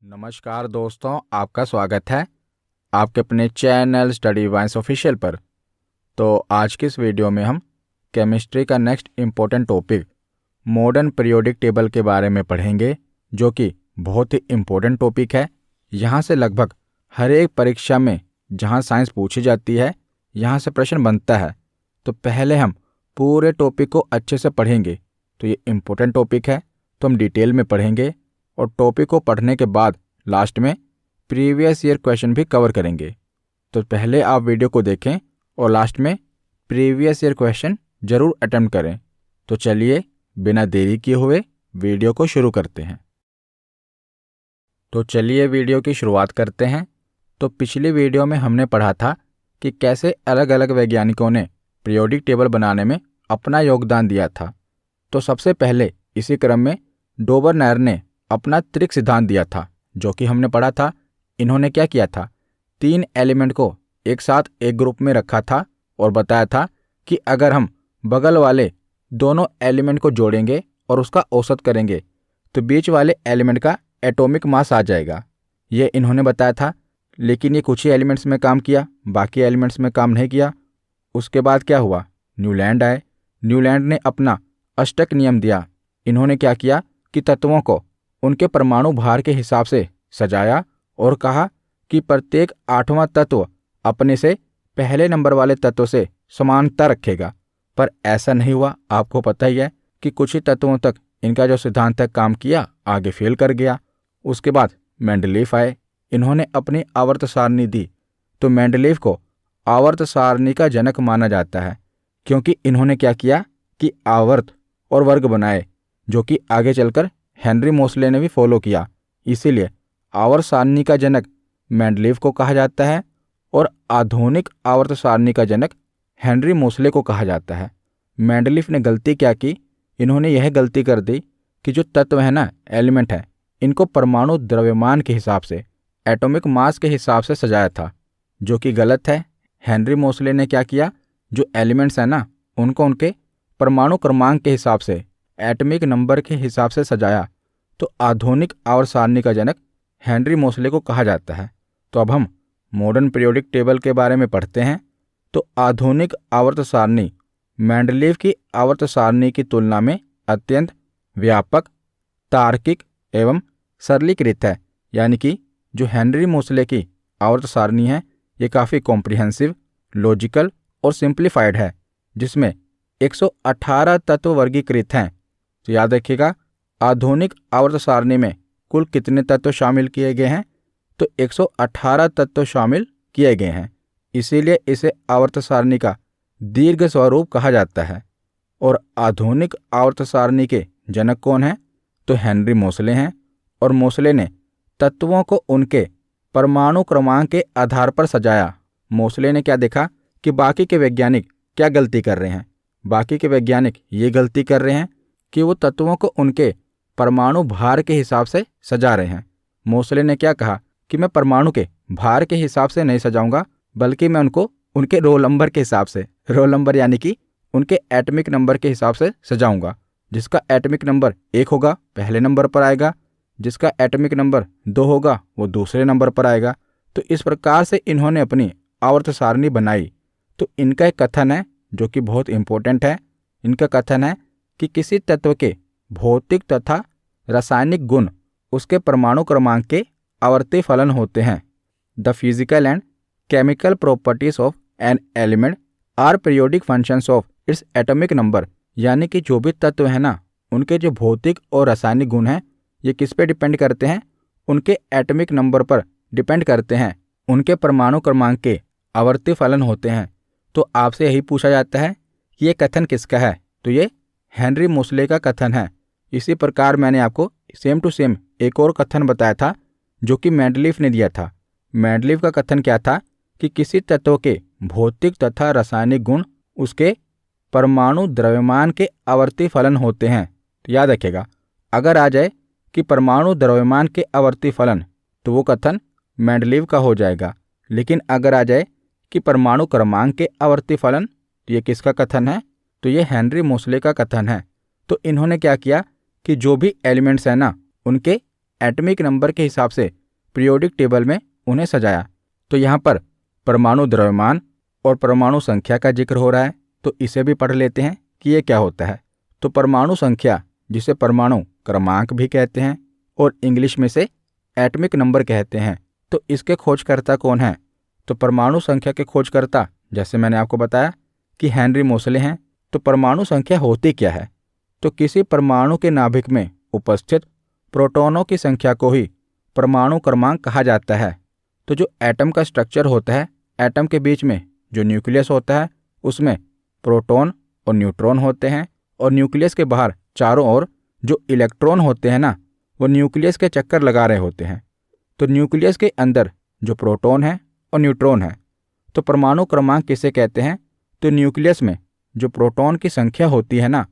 नमस्कार दोस्तों, आपका स्वागत है आपके अपने चैनल स्टडी वाइन्स ऑफिशियल पर। तो आज की इस वीडियो में हम केमिस्ट्री का next important topic modern periodic table के बारे में पढ़ेंगे, जो कि बहुत ही इम्पोर्टेंट टॉपिक है। यहाँ से लगभग हर एक परीक्षा में जहाँ साइंस पूछी जाती है, यहाँ से प्रश्न बनता है। तो पहले हम पूरे टॉपिक को अच्छे से पढ़ेंगे। तो ये इम्पोर्टेंट टॉपिक है, तो हम डिटेल में पढ़ेंगे और टॉपिक को पढ़ने के बाद लास्ट में प्रीवियस ईयर क्वेश्चन भी कवर करेंगे। तो पहले आप वीडियो को देखें और लास्ट में प्रीवियस ईयर क्वेश्चन जरूर अटेम्प्ट करें। तो चलिए बिना देरी किए हुए वीडियो को शुरू करते हैं। तो चलिए वीडियो की शुरुआत करते हैं। तो पिछली वीडियो में हमने पढ़ा था कि कैसे अलग अलग वैज्ञानिकों ने पीरियोडिक टेबल बनाने में अपना योगदान दिया था। तो सबसे पहले इसी क्रम में डोबरनेर ने अपना त्रिक सिद्धांत दिया था, जो कि हमने पढ़ा था। इन्होंने क्या किया था, 3 एलिमेंट को एक साथ एक ग्रुप में रखा था और बताया था कि अगर हम बगल वाले दोनों एलिमेंट को जोड़ेंगे और उसका औसत करेंगे तो बीच वाले एलिमेंट का एटॉमिक मास आ जाएगा। ये इन्होंने बताया था, लेकिन ये कुछ ही एलिमेंट्स में काम किया, बाकी एलिमेंट्स में काम नहीं किया। उसके बाद क्या हुआ, न्यूलैंड आए। न्यूलैंड ने अपना अष्टक नियम दिया। इन्होंने क्या किया कि तत्वों को उनके परमाणु भार के हिसाब से सजाया और कहा कि प्रत्येक 8वां तत्व अपने से पहले नंबर वाले तत्व से समानता रखेगा। पर ऐसा नहीं हुआ। आपको पता ही है कि कुछ ही तत्वों तक इनका जो सिद्धांत है काम किया, आगे फेल कर गया। उसके बाद मेंडलीफ आए। इन्होंने अपनी आवर्त सारणी दी। तो मेंडलीफ को आवर्त सारणी का जनक माना जाता है, क्योंकि इन्होंने क्या किया कि आवर्त और वर्ग बनाए, जो कि आगे चलकर हेनरी मोसले ने भी फॉलो किया। इसीलिए आवर्त सारणी का जनक मेंडलीफ को कहा जाता है और आधुनिक आवर्त सारणी का जनक हेनरी मोसले को कहा जाता है। मेंडलीफ ने गलती क्या की, इन्होंने यह गलती कर दी कि जो तत्व है ना, एलिमेंट है, इनको परमाणु द्रव्यमान के हिसाब से, एटॉमिक मास के हिसाब से सजाया था, जो कि गलत है। हेनरी मोसले ने क्या किया, जो एलिमेंट्स है ना, उनको उनके परमाणु क्रमांक के हिसाब से, एटॉमिक नंबर के हिसाब से सजाया। तो आधुनिक आवर्त सारणी का जनक हेनरी मोसले को कहा जाता है। तो अब हम मॉडर्न पीरियोडिक टेबल के बारे में पढ़ते हैं। तो आधुनिक आवर्त सारणी मेंडलीफ की आवर्त सारणी की तुलना में अत्यंत व्यापक, तार्किक एवं सरलीकृत है। यानी कि जो हेनरी मोसले की आवर्त सारणी है, ये काफ़ी कॉम्प्रिहेंसिव, लॉजिकल और सिंप्लीफाइड है, जिसमें 118 तत्व वर्गीकृत हैं। तो याद रखिएगा, आधुनिक आवर्त सारणी में कुल कितने तत्व शामिल किए गए हैं, तो 118 तत्व शामिल किए गए हैं। इसीलिए इसे आवर्त सारणी का दीर्घ स्वरूप कहा जाता है। और आधुनिक आवर्त सारणी के जनक कौन हैं, तो हेनरी मोसले हैं। और मोसले ने तत्वों को उनके परमाणु क्रमांक के आधार पर सजाया। मोसले ने क्या देखा कि बाकी के वैज्ञानिक क्या गलती कर रहे हैं। बाकी के वैज्ञानिक ये गलती कर रहे हैं कि वो तत्वों को उनके परमाणु भार के हिसाब से सजा रहे हैं। मोसले ने क्या कहा कि मैं परमाणु के भार के हिसाब से नहीं सजाऊंगा, बल्कि मैं उनको उनके रोल नंबर के हिसाब से, रोल नंबर यानी कि उनके एटॉमिक नंबर के हिसाब से सजाऊंगा। जिसका एटॉमिक नंबर 1 होगा पहले नंबर पर आएगा, जिसका एटॉमिक नंबर 2 होगा वो दूसरे नंबर पर आएगा। तो इस प्रकार से इन्होंने अपनी आवर्त सारणी बनाई। तो इनका एक कथन है जो कि बहुत इंपॉर्टेंट है। इनका कथन है कि किसी तत्व के भौतिक तथा रासायनिक गुण उसके परमाणु क्रमांक के आवर्ती फलन होते हैं। The physical and chemical properties of an element are periodic functions of its atomic number. यानी कि जो भी तत्व है ना, उनके जो भौतिक और रासायनिक गुण हैं, ये किस पे डिपेंड करते हैं, उनके एटॉमिक नंबर पर डिपेंड करते हैं। उनके परमाणु क्रमांक के आवर्ती फलन होते हैं। तो आपसे यही पूछा जाता है कि ये कथन किसका है, तो ये हेनरी मोसले का कथन है। इसी प्रकार मैंने आपको सेम टू सेम एक और कथन बताया था, जो कि मेंडलीफ ने दिया था। मेंडलीफ का कथन क्या था कि किसी तत्व के भौतिक तथा रासायनिक गुण उसके परमाणु द्रव्यमान के आवर्ती फलन होते हैं। तो याद रखिएगा, अगर आ जाए कि परमाणु द्रव्यमान के आवर्ती फलन, तो वो कथन मेंडलीफ का हो जाएगा। लेकिन अगर आ जाए कि परमाणु क्रमांक के आवर्ती फलन, तो ये किसका कथन है, तो ये हेनरी मोसले का कथन है। तो इन्होंने क्या किया कि जो भी एलिमेंट्स हैं ना, उनके एटॉमिक नंबर के हिसाब से पीरियोडिक टेबल में उन्हें सजाया। तो यहाँ पर परमाणु द्रव्यमान और परमाणु संख्या का जिक्र हो रहा है, तो इसे भी पढ़ लेते हैं कि ये क्या होता है। तो परमाणु संख्या, जिसे परमाणु क्रमांक भी कहते हैं और इंग्लिश में से एटॉमिक नंबर कहते हैं, तो इसके खोजकर्ता कौन है? तो परमाणु संख्या के खोजकर्ता, जैसे मैंने आपको बताया कि हेनरी मोसले हैं। तो परमाणु संख्या होती क्या है? तो किसी परमाणु के नाभिक में उपस्थित प्रोटॉनों की संख्या को ही परमाणु क्रमांक कहा जाता है। तो जो एटम का स्ट्रक्चर होता है, एटम के बीच में जो न्यूक्लियस होता है, उसमें प्रोटॉन और न्यूट्रॉन होते हैं, और न्यूक्लियस के बाहर चारों ओर जो इलेक्ट्रॉन होते हैं ना, वो न्यूक्लियस के चक्कर लगा रहे होते हैं। तो न्यूक्लियस के अंदर जो प्रोटॉन है और न्यूट्रॉन है, तो परमाणु क्रमांक किसे कहते हैं? तो न्यूक्लियस में जो प्रोटॉन की संख्या होती है ना,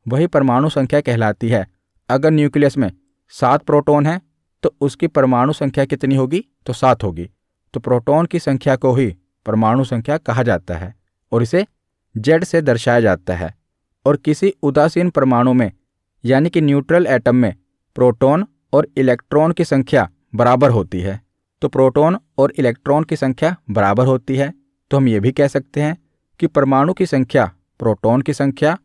वही परमाणु संख्या कहलाती है। अगर न्यूक्लियस में 7 प्रोटॉन हैं तो उसकी परमाणु संख्या कितनी होगी? तो 7 होगी। तो प्रोटॉन की संख्या को ही परमाणु संख्या कहा जाता है और इसे Z से दर्शाया जाता है। और किसी उदासीन परमाणु में, यानी कि न्यूट्रल एटम में, प्रोटॉन और इलेक्ट्रॉन की संख्या बराबर होती है। तो प्रोटॉन और इलेक्ट्रॉन की संख्या बराबर होती है, तो हम ये भी कह सकते हैं कि परमाणु की संख्या प्रोटॉन की संख्या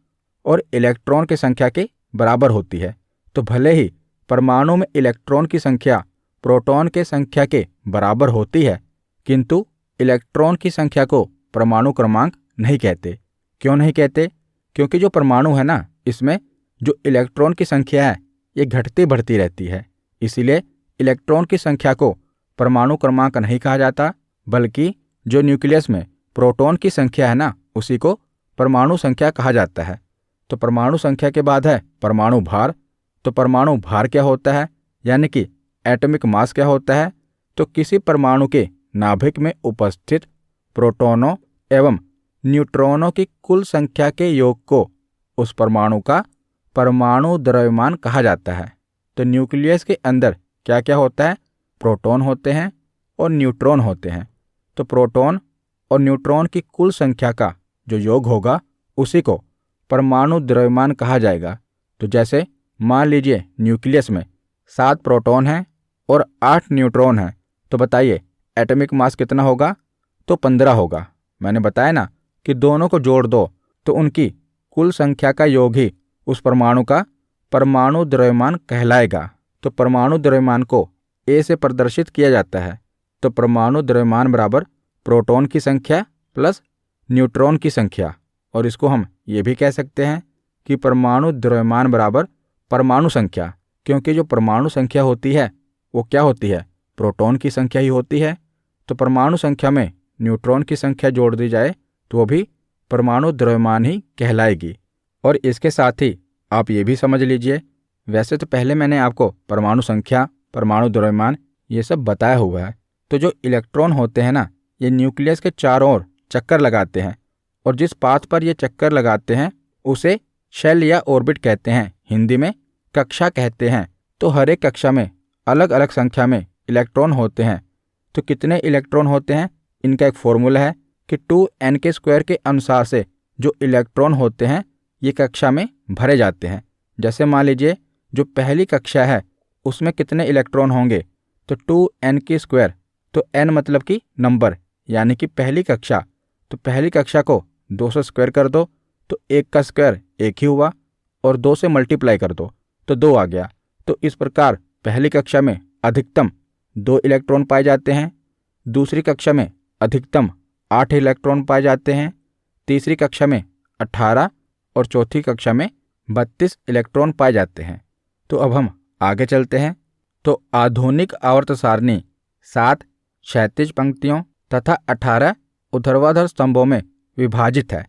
और इलेक्ट्रॉन की संख्या के बराबर होती है। तो भले ही परमाणु में इलेक्ट्रॉन की संख्या प्रोटॉन के संख्या के बराबर होती है, किंतु इलेक्ट्रॉन की संख्या को परमाणु क्रमांक नहीं कहते। क्यों नहीं कहते? क्योंकि जो परमाणु है ना, इसमें जो इलेक्ट्रॉन की संख्या है ये घटती बढ़ती रहती है। इसीलिए इलेक्ट्रॉन की संख्या को परमाणु क्रमांक नहीं कहा जाता, बल्कि जो न्यूक्लियस में प्रोटॉन की संख्या है ना, उसी को परमाणु संख्या कहा जाता है। तो परमाणु संख्या के बाद है परमाणु भार। तो परमाणु भार क्या होता है, यानी कि एटॉमिक मास क्या होता है? तो किसी परमाणु के नाभिक में उपस्थित प्रोटॉनों एवं न्यूट्रॉनों की कुल संख्या के योग को उस परमाणु का परमाणु द्रव्यमान कहा जाता है। तो न्यूक्लियस के अंदर क्या क्या होता है? प्रोटॉन होते हैं और न्यूट्रॉन होते हैं। तो प्रोटॉन और न्यूट्रॉन की कुल संख्या का जो योग होगा, उसी को परमाणु द्रव्यमान कहा जाएगा। तो जैसे मान लीजिए न्यूक्लियस में 7 प्रोटॉन हैं और 8 न्यूट्रॉन हैं, तो बताइए एटॉमिक मास कितना होगा? तो 15 होगा। मैंने बताया ना कि दोनों को जोड़ दो तो उनकी कुल संख्या का योग ही उस परमाणु का परमाणु द्रव्यमान कहलाएगा। तो परमाणु द्रव्यमान को ए से प्रदर्शित किया जाता है। तो परमाणु द्रव्यमान बराबर प्रोटॉन की संख्या प्लस न्यूट्रॉन की संख्या, और इसको हम ये भी कह सकते हैं कि परमाणु द्रव्यमान बराबर परमाणु संख्या, क्योंकि जो परमाणु संख्या होती है वो क्या होती है? प्रोटॉन की संख्या ही होती है। तो परमाणु संख्या में न्यूट्रॉन की संख्या जोड़ दी जाए तो वो भी परमाणु द्रव्यमान ही कहलाएगी। और इसके साथ ही आप ये भी समझ लीजिए, वैसे तो पहले मैंने आपको परमाणु संख्या, परमाणु द्रव्यमान ये सब बताया हुआ है। तो जो इलेक्ट्रॉन होते हैं ना, ये न्यूक्लियस के चारों ओर चक्कर लगाते हैं, और जिस पाथ पर ये चक्कर लगाते हैं उसे शेल या ऑर्बिट कहते हैं, हिंदी में कक्षा कहते हैं। तो हर एक कक्षा में अलग अलग संख्या में इलेक्ट्रॉन होते हैं। तो कितने इलेक्ट्रॉन होते हैं? इनका एक फॉर्मूला है कि 2n के स्क्वायर के अनुसार से जो इलेक्ट्रॉन होते हैं ये कक्षा में भरे जाते हैं। जैसे मान लीजिए जो पहली कक्षा है उसमें कितने इलेक्ट्रॉन होंगे? तो 2n के स्क्वायर, तो n मतलब कि नंबर, यानी कि पहली कक्षा। तो पहली कक्षा को 2 से स्क्वायर कर दो तो 1 का स्क्वायर 1 ही हुआ, और 2 से मल्टीप्लाई कर दो तो 2 आ गया। तो इस प्रकार पहली कक्षा में अधिकतम 2 इलेक्ट्रॉन पाए जाते हैं, दूसरी कक्षा में अधिकतम 8 इलेक्ट्रॉन पाए जाते हैं, तीसरी कक्षा में 18 और चौथी कक्षा में 32 इलेक्ट्रॉन पाए जाते हैं। तो अब हम आगे चलते हैं। तो आधुनिक आवर्त सारणी 7 क्षैतिज पंक्तियों तथा 18 ऊर्ध्वाधर स्तंभों में विभाजित है।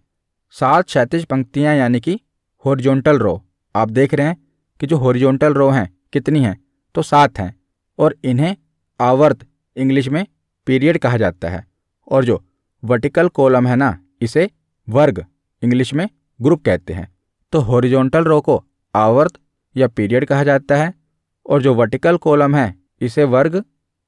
7 क्षैतिज पंक्तियां यानी कि हॉरिजॉन्टल रो। आप देख रहे हैं कि जो हॉरिजॉन्टल रो हैं कितनी हैं? तो 7 हैं, और इन्हें आवर्त इंग्लिश में पीरियड कहा जाता है। और जो वर्टिकल कॉलम है ना, इसे वर्ग इंग्लिश में ग्रुप कहते हैं। तो हॉरिजॉन्टल रो को आवर्त या पीरियड कहा जाता है, और जो वर्टिकल कॉलम है इसे वर्ग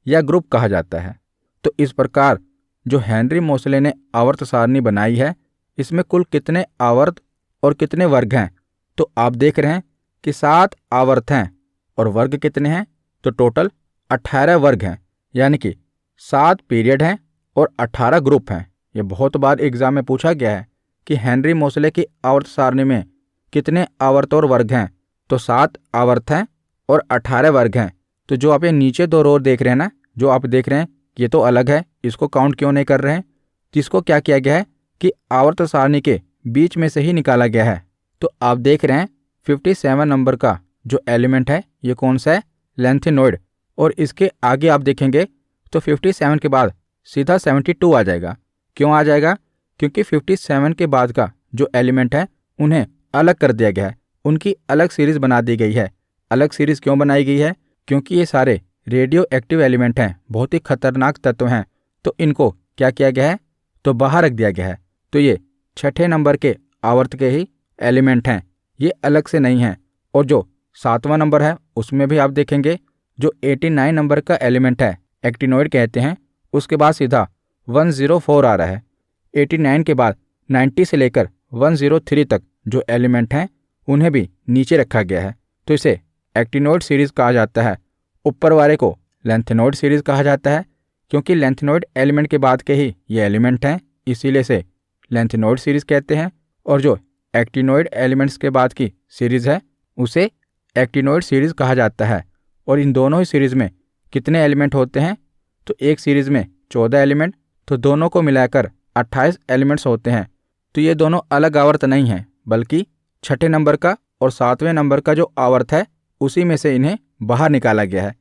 या ग्रुप कहा जाता है। तो इस प्रकार जो हेनरी मोसले ने आवर्त सारणी बनाई है, इसमें कुल कितने आवर्त और कितने वर्ग हैं? तो आप देख रहे हैं कि 7 आवर्त हैं और वर्ग कितने हैं? तो टोटल 18 वर्ग हैं, यानी कि 7 पीरियड हैं और 18 ग्रुप हैं। ये बहुत बार एग्जाम में पूछा गया है कि हेनरी मोसले की आवर्त सारणी में कितने आवर्त और वर्ग हैं, तो 7 आवर्त हैं और 18 वर्ग हैं। तो जो आप ये नीचे 2 रो देख रहे हैं ना, जो आप देख रहे हैं ये तो अलग है, इसको काउंट क्यों नहीं कर रहे हैं, जिसको क्या किया गया है कि आवर्त सारणी के बीच में से ही निकाला गया है। तो आप देख रहे हैं 57 नंबर का जो एलिमेंट है ये कौन सा है, लैंथेनॉइड। और इसके आगे आप देखेंगे तो 57 के बाद सीधा 72 आ जाएगा। क्यों आ जाएगा, क्योंकि 57 के बाद का जो एलिमेंट है उन्हें अलग कर दिया गया है, उनकी अलग सीरीज बना दी गई है। अलग सीरीज क्यों बनाई गई है, क्योंकि ये सारे रेडियो एक्टिव एलिमेंट हैं, बहुत ही खतरनाक तत्व हैं, तो इनको क्या किया गया है, तो बाहर रख दिया गया है। तो ये 6ठे नंबर के आवर्त के ही एलिमेंट हैं, ये अलग से नहीं हैं। और जो 7वां नंबर है उसमें भी आप देखेंगे जो 89 नंबर का एलिमेंट है, एक्टिनॉइड कहते हैं, उसके बाद सीधा 104 आ रहा है। 89 के बाद 90 से लेकर 103 तक जो एलिमेंट हैं उन्हें भी नीचे रखा गया है। तो इसे एक्टिनॉइड सीरीज कहा जाता है। ऊपर वाले को लैंथेनॉइड सीरीज कहा जाता है, क्योंकि लैंथेनॉइड एलिमेंट के बाद के ही ये एलिमेंट हैं, इसीलिए इसे लैंथेनॉइड सीरीज कहते हैं। और जो एक्टिनॉइड एलिमेंट्स के बाद की सीरीज है उसे एक्टिनॉइड सीरीज कहा जाता है। और इन दोनों ही सीरीज में कितने एलिमेंट होते हैं, तो एक सीरीज में 14 एलिमेंट, तो दोनों को मिलाकर 28 एलिमेंट्स होते हैं। तो ये दोनों अलग आवर्त नहीं हैं, बल्कि 6ठे नंबर का और 7वें नंबर का जो आवर्त है उसी में से इन्हें बाहर निकाला गया है।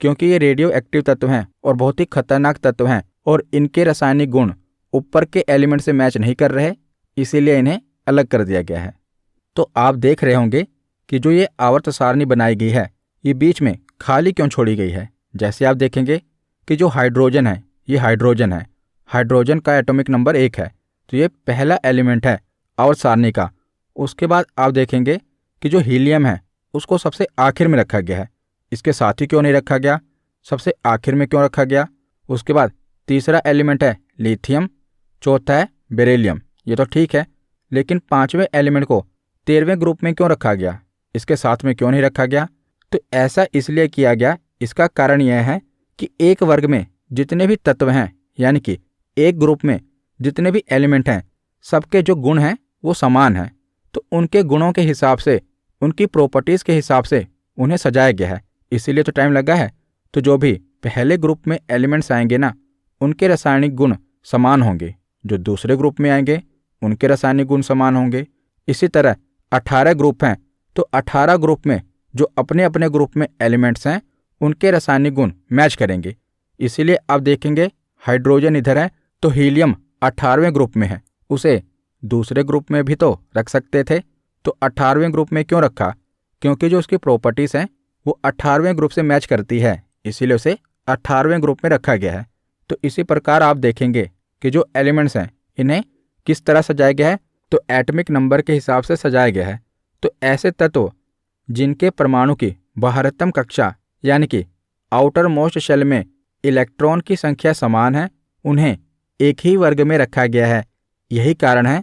क्योंकि ये रेडियो एक्टिव तत्व हैं और बहुत ही खतरनाक तत्व हैं और इनके रासायनिक गुण ऊपर के एलिमेंट से मैच नहीं कर रहे, इसीलिए इन्हें अलग कर दिया गया है। तो आप देख रहे होंगे कि जो ये आवर्त सारणी बनाई गई है ये बीच में खाली क्यों छोड़ी गई है। जैसे आप देखेंगे कि जो हाइड्रोजन है ये हाइड्रोजन है, हाइड्रोजन का एटॉमिक नंबर 1 है, तो ये पहला एलिमेंट है आवर्त सारणी का। उसके बाद आप देखेंगे कि जो हीलियम है उसको सबसे आखिर में रखा गया है। इसके साथ ही क्यों नहीं रखा गया, सबसे आखिर में क्यों रखा गया। उसके बाद तीसरा एलिमेंट है लिथियम, चौथा है बेरिलियम, ये तो ठीक है, लेकिन 5वें एलिमेंट को 13वें ग्रुप में क्यों रखा गया, इसके साथ में क्यों नहीं रखा गया। तो ऐसा इसलिए किया गया, इसका कारण यह है कि एक वर्ग में जितने भी तत्व हैं, यानी कि एक ग्रुप में जितने भी एलिमेंट हैं, सबके जो गुण हैं वो समान हैं। तो उनके गुणों के हिसाब से, उनकी प्रॉपर्टीज़ के हिसाब से उन्हें सजाया गया है, इसीलिए तो टाइम लगा है। तो जो भी पहले ग्रुप में एलिमेंट्स आएंगे ना, उनके रासायनिक गुण समान होंगे, जो दूसरे ग्रुप में आएंगे उनके रासायनिक गुण समान होंगे। इसी तरह 18 ग्रुप हैं, तो 18 ग्रुप में जो अपने अपने ग्रुप में एलिमेंट्स हैं उनके रासायनिक गुण मैच करेंगे। इसीलिए आप देखेंगे हाइड्रोजन इधर है तो हीलियम 18वें ग्रुप में है, उसे दूसरे ग्रुप में भी तो रख सकते थे, तो 18वें ग्रुप में क्यों रखा, क्योंकि जो उसकी प्रॉपर्टीज़ हैं वो 18वें ग्रुप से मैच करती है, इसीलिए उसे 18वें ग्रुप में रखा गया है। तो इसी प्रकार आप देखेंगे कि जो एलिमेंट्स हैं इन्हें किस तरह सजाया गया है, तो एटॉमिक नंबर के हिसाब से सजाया गया है। तो ऐसे तत्व जिनके परमाणु की बाहरतम कक्षा यानी कि आउटर मोस्ट शेल में इलेक्ट्रॉन की संख्या समान है, उन्हें एक ही वर्ग में रखा गया है। यही कारण है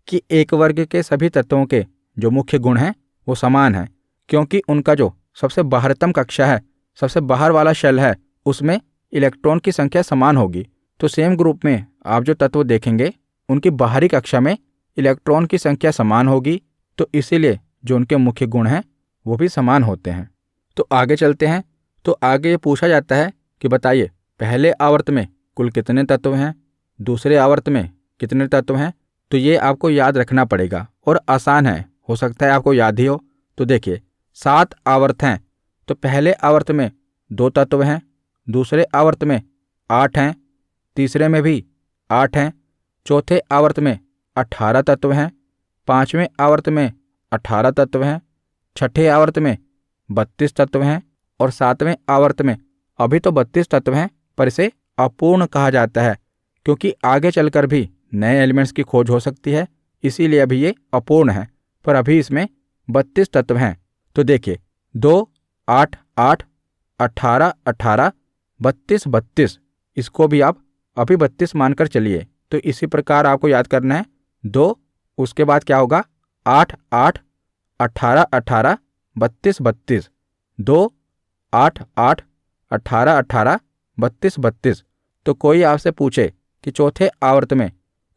कि एक वर्ग के सभी तत्वों के जो मुख्य गुण हैं वो समान हैं, क्योंकि उनका जो सबसे बाहरतम कक्षा है, सबसे बाहर वाला शेल है, उसमें इलेक्ट्रॉन की संख्या समान होगी। तो सेम ग्रुप में आप जो तत्व देखेंगे उनकी बाहरी कक्षा में इलेक्ट्रॉन की संख्या समान होगी, तो इसीलिए जो उनके मुख्य गुण हैं वो भी समान होते हैं। तो आगे चलते हैं। तो आगे ये पूछा जाता है कि बताइए पहले आवर्त में कुल कितने तत्व हैं, दूसरे आवर्त में कितने तत्व हैं। तो ये आपको याद रखना पड़ेगा और आसान है, हो सकता है आपको याद ही हो। तो देखिए 7 आवर्त हैं, तो पहले आवर्त में 2 तत्व हैं, दूसरे आवर्त में 8 हैं, तीसरे में भी 8 हैं, चौथे आवर्त में 18 तत्व हैं, 5वें आवर्त में 18 तत्व हैं, 6ठे आवर्त में 32 तत्व हैं और 7वें आवर्त में अभी तो 32 तत्व हैं, पर इसे अपूर्ण कहा जाता है, क्योंकि आगे चलकर भी नए एलिमेंट्स की खोज हो सकती है, इसीलिए अभी ये अपूर्ण है, पर अभी इसमें 32 तत्व हैं। तो देखिए 2, 8, 8, 18, 18, 32, 32, इसको भी आप अभी 32 मानकर चलिए। तो इसी प्रकार आपको याद करना है 2, उसके बाद क्या होगा 8, 8, 18, 18, 32, 32, 2, 8 8, 18 18, 32 32। तो कोई आपसे पूछे कि चौथे आवर्त में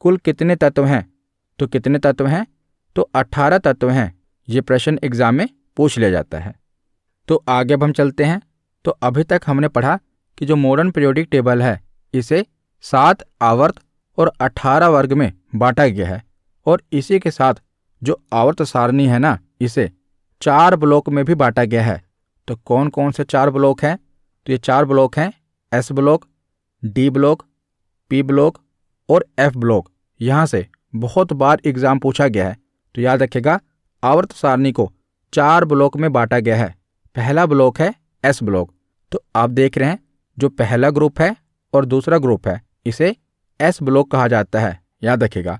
कुल कितने तत्व हैं, तो कितने तत्व हैं, तो 18 तत्व हैं। ये प्रश्न एग्जाम में पूछ लिया जाता है। तो आगे अब हम चलते हैं। तो अभी तक हमने पढ़ा कि जो मॉडर्न पीरियोडिक टेबल है इसे 7 आवर्त और 18 वर्ग में बांटा गया है, और इसी के साथ जो आवर्त सारणी है ना, इसे 4 ब्लॉक में भी बांटा गया है। तो कौन कौन से 4 ब्लॉक हैं, तो ये 4 ब्लॉक हैं, S block, D block, P block और एफ ब्लॉक। यहाँ से बहुत बार एग्जाम पूछा गया है, तो याद रखिएगा आवर्त सारणी को 4 ब्लॉक में बांटा गया है। पहला ब्लॉक है एस ब्लॉक। तो आप देख रहे हैं जो पहला ग्रुप है और दूसरा ग्रुप है इसे एस ब्लॉक कहा जाता है। याद रखिएगा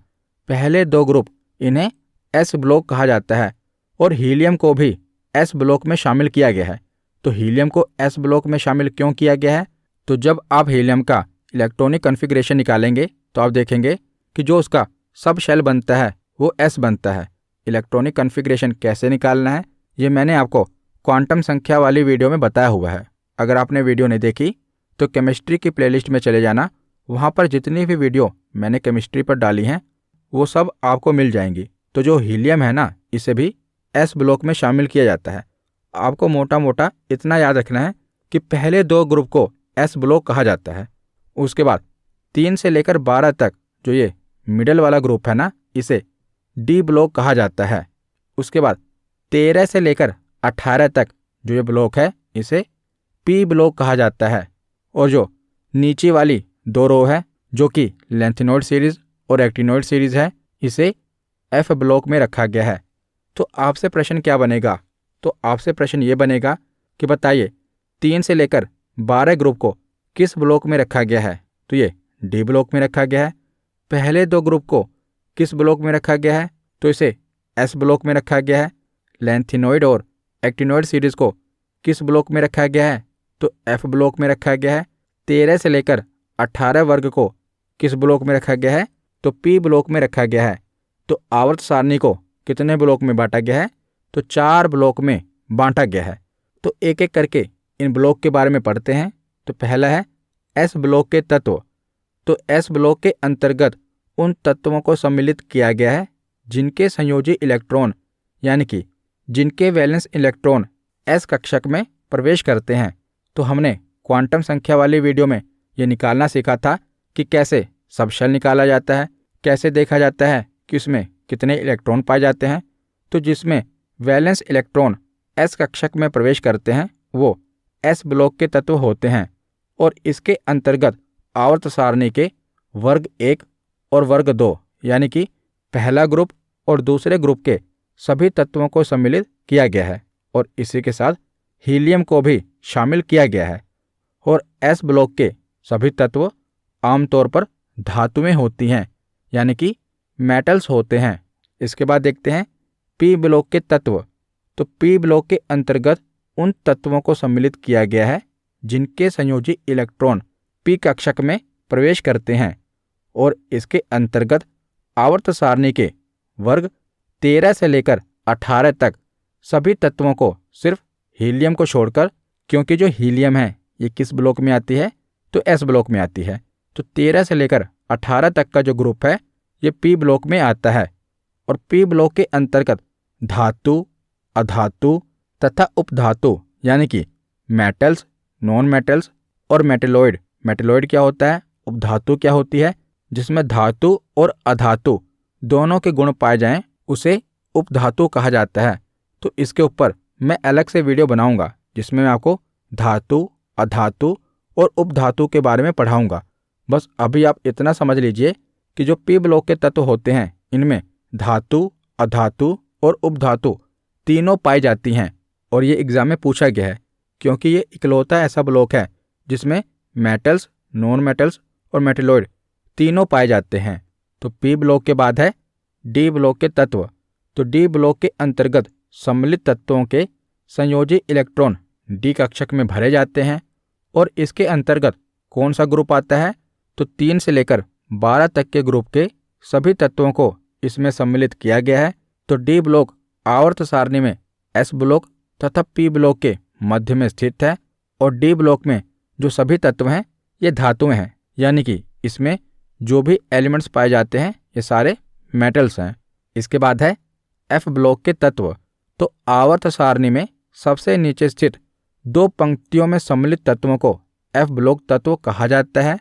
पहले 2 ग्रुप इन्हें एस ब्लॉक कहा जाता है, और हीलियम को भी एस ब्लॉक में शामिल किया गया है। तो हीलियम को एस ब्लॉक में शामिल क्यों किया गया है, तो जब आप हीलियम का इलेक्ट्रॉनिक कॉन्फ़िगरेशन निकालेंगे तो आप देखेंगे कि जो उसका सब शेल बनता है वो एस बनता है। इलेक्ट्रॉनिक कॉन्फ़िगरेशन कैसे निकालना है ये मैंने आपको क्वांटम संख्या वाली वीडियो में बताया हुआ है। अगर आपने वीडियो नहीं देखी तो केमिस्ट्री की प्लेलिस्ट में चले जाना, वहाँ पर जितनी भी वीडियो मैंने केमिस्ट्री पर डाली हैं वो सब आपको मिल जाएंगी। तो जो हीलियम है ना, इसे भी एस ब्लॉक में शामिल किया जाता है। आपको मोटा मोटा इतना याद रखना है कि पहले 2 ग्रुप को एस ब्लॉक कहा जाता है। उसके बाद 3 से लेकर 12 तक जो ये मिडल वाला ग्रुप है ना, इसे डी ब्लॉक कहा जाता है। उसके बाद 13 से लेकर 18 तक जो ये ब्लॉक है इसे पी ब्लॉक कहा जाता है। और जो नीचे वाली 2 रो है जो कि लेंथिनॉइड सीरीज और एक्टिनॉइड सीरीज है, इसे एफ ब्लॉक में रखा गया है। तो आपसे प्रश्न क्या बनेगा, तो आपसे प्रश्न ये बनेगा कि बताइए 3 से लेकर 12 ग्रुप को किस ब्लॉक में रखा गया है, तो ये डी ब्लॉक में रखा गया है। पहले 2 ग्रुप को किस ब्लॉक में रखा गया है, तो इसे एस ब्लॉक में रखा गया है। लेंथिनॉइड और एक्टिनॉइड सीरीज को किस ब्लॉक में रखा गया है, तो एफ ब्लॉक में रखा गया है। 13 से लेकर 18 वर्ग को किस ब्लॉक में रखा गया है, तो पी ब्लॉक में रखा गया है। तो आवर्त सारणी को कितने ब्लॉक में बांटा गया है, तो 4 ब्लॉक में बांटा गया है। तो एक एक करके इन ब्लॉक के बारे में पढ़ते हैं। तो पहला है एस ब्लॉक के तत्व। तो एस ब्लॉक के अंतर्गत उन तत्वों को सम्मिलित किया गया है जिनके संयोजी इलेक्ट्रॉन यानी कि जिनके वैलेंस इलेक्ट्रॉन एस कक्षक में प्रवेश करते हैं। तो हमने क्वांटम संख्या वाली वीडियो में ये निकालना सीखा था कि कैसे सबशेल निकाला जाता है, कैसे देखा जाता है कि उसमें कितने इलेक्ट्रॉन पाए जाते हैं। तो जिसमें वैलेंस इलेक्ट्रॉन एस कक्षक में प्रवेश करते हैं वो एस ब्लॉक के तत्व होते हैं, और इसके अंतर्गत आवर्त सारणी के वर्ग 1 और वर्ग 2 यानी कि पहला ग्रुप और दूसरे ग्रुप के सभी तत्वों को सम्मिलित किया गया है, और इसी के साथ हीलियम को भी शामिल किया गया है। और एस ब्लॉक के सभी तत्व आमतौर पर धातुएं होती हैं यानी कि मेटल्स होते हैं। इसके बाद देखते हैं पी ब्लॉक के तत्व। तो पी ब्लॉक के अंतर्गत उन तत्वों को सम्मिलित किया गया है जिनके संयोजी इलेक्ट्रॉन पी कक्षक में प्रवेश करते हैं, और इसके अंतर्गत आवर्त सारणी के वर्ग 13 से लेकर 18 तक सभी तत्वों को सिर्फ हीलियम को छोड़कर, क्योंकि जो हीलियम है ये किस ब्लॉक में आती है, तो एस ब्लॉक में आती है। तो 13 से लेकर 18 तक का जो ग्रुप है ये पी ब्लॉक में आता है, और पी ब्लॉक के अंतर्गत धातु, अधातु तथा उपधातु यानी कि मेटल्स, नॉन मेटल्स और मेटेलॉइड। मेटेलॉइड क्या होता है, उपधातु क्या होती है, जिसमें धातु और अधातु दोनों के गुण पाए जाएं उसे उपधातु कहा जाता है। तो इसके ऊपर मैं अलग से वीडियो बनाऊंगा जिसमें मैं आपको धातु, अधातु और उपधातु के बारे में पढ़ाऊंगा। बस अभी आप इतना समझ लीजिए कि जो पी ब्लॉक के तत्व होते हैं इनमें धातु, अधातु और उपधातु तीनों पाई जाती हैं, और ये एग्जाम में पूछा गया है क्योंकि ये इकलौता ऐसा ब्लॉक है जिसमें मेटल्स, नॉन मेटल्स और मेटेलॉइड तीनों पाए जाते हैं। तो पी ब्लॉक के बाद है डी ब्लॉक के तत्व। तो डी ब्लॉक के अंतर्गत सम्मिलित तत्वों के संयोजी इलेक्ट्रॉन डी कक्षक में भरे जाते हैं, और इसके अंतर्गत कौन सा ग्रुप आता है, तो 3 से लेकर 12 तक के ग्रुप के सभी तत्वों को इसमें सम्मिलित किया गया है। तो डी ब्लॉक आवर्त सारणी में एस ब्लॉक तथा पी ब्लॉक के मध्य में स्थित है, और डी ब्लॉक में जो सभी तत्व हैं ये धातुएं हैं, यानी कि इसमें जो भी एलिमेंट्स पाए जाते हैं ये सारे मेटल्स हैं। इसके बाद है एफ ब्लॉक के तत्व। तो आवर्त सारणी में सबसे नीचे स्थित 2 पंक्तियों में सम्मिलित तत्वों को एफ ब्लॉक तत्व कहा जाता है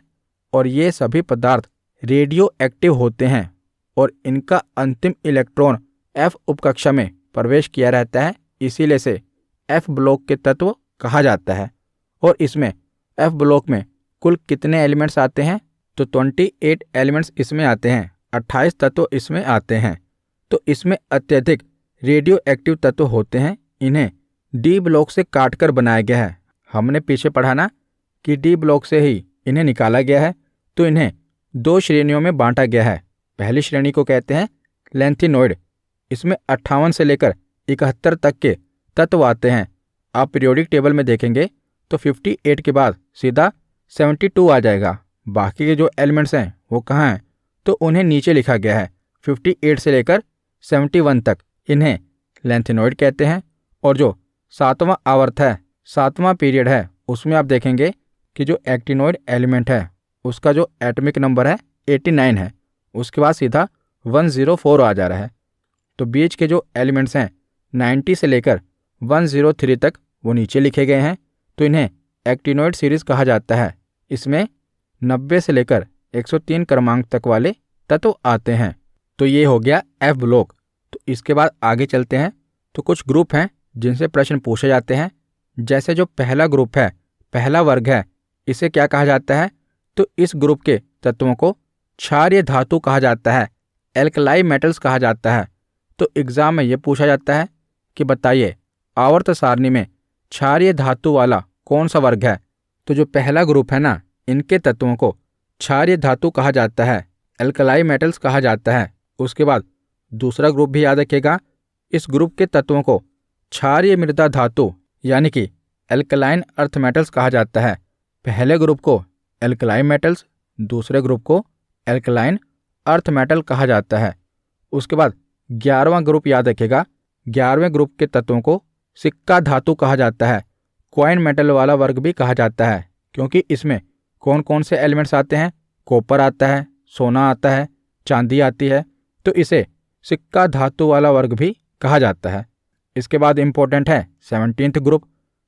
और ये सभी पदार्थ रेडियो एक्टिव होते हैं और इनका अंतिम इलेक्ट्रॉन एफ उपकक्षा में प्रवेश किया रहता है, इसीलिए से एफ ब्लॉक के तत्व कहा जाता है। और इसमें एफ ब्लॉक में कुल कितने एलिमेंट्स आते हैं? तो 28 एलिमेंट्स इसमें आते हैं, 28 तत्व इसमें आते हैं। तो इसमें अत्यधिक रेडियो एक्टिव तत्व होते हैं, इन्हें डी ब्लॉक से काटकर बनाया गया है। हमने पीछे पढ़ा ना कि डी ब्लॉक से ही इन्हें निकाला गया है। तो इन्हें 2 श्रेणियों में बांटा गया है। पहली श्रेणी को कहते हैं लैंथिनॉइड, इसमें 58 से लेकर 71 तक के तत्व आते हैं। आप पीरियोडिक टेबल में देखेंगे तो 58 के बाद सीधा 72 आ जाएगा। बाकी के जो एलिमेंट्स हैं वो कहाँ हैं? तो उन्हें नीचे लिखा गया है 58 से लेकर 71 तक, इन्हें लैंथिनॉइड कहते हैं। और जो 7वां आवर्त है, 7वां पीरियड है, उसमें आप देखेंगे कि जो एक्टिनॉइड एलिमेंट है उसका जो एटॉमिक नंबर है 89 है, उसके बाद सीधा 104 आ जा रहा है। तो बीच के जो एलिमेंट्स हैं 90 से लेकर 103 तक वो नीचे लिखे गए हैं। तो इन्हें एक्टिनॉइड सीरीज कहा जाता है। इसमें 90 से लेकर 103 क्रमांक तक वाले तत्व आते हैं। तो ये हो गया एफ ब्लॉक। तो इसके बाद आगे चलते हैं। तो कुछ ग्रुप हैं जिनसे प्रश्न पूछे जाते हैं। जैसे जो पहला ग्रुप है, पहला वर्ग है, इसे क्या कहा जाता है? तो इस ग्रुप के तत्वों को क्षारीय धातु कहा जाता है, एल्कलाई मेटल्स कहा जाता है। तो एग्जाम में ये पूछा जाता है कि बताइए आवर्त सारणी में क्षारीय धातु वाला कौन सा वर्ग है? तो जो पहला ग्रुप है ना, इनके तत्वों को क्षारीय धातु कहा जाता है, एल्कलाई मेटल्स कहा जाता है। उसके बाद दूसरा ग्रुप भी याद रखिएगा, इस ग्रुप के तत्वों को क्षारीय मृदा धातु यानी कि एल्कलाइन अर्थ मेटल्स कहा जाता है। पहले ग्रुप को एल्कलाई मेटल्स, दूसरे ग्रुप को एल्कलाइन अर्थ मेटल कहा जाता है। उसके बाद 11वां ग्रुप याद रखिएगा, 11वें ग्रुप के तत्वों को सिक्का धातु कहा जाता है, कॉइन मेटल वाला वर्ग भी कहा जाता है, क्योंकि इसमें कौन कौन से एलिमेंट्स आते हैं? कॉपर आता है, सोना आता है, चांदी आती है, तो इसे सिक्का धातु वाला वर्ग भी कहा जाता है। इसके बाद इंपॉर्टेंट है 17th ग्रुप।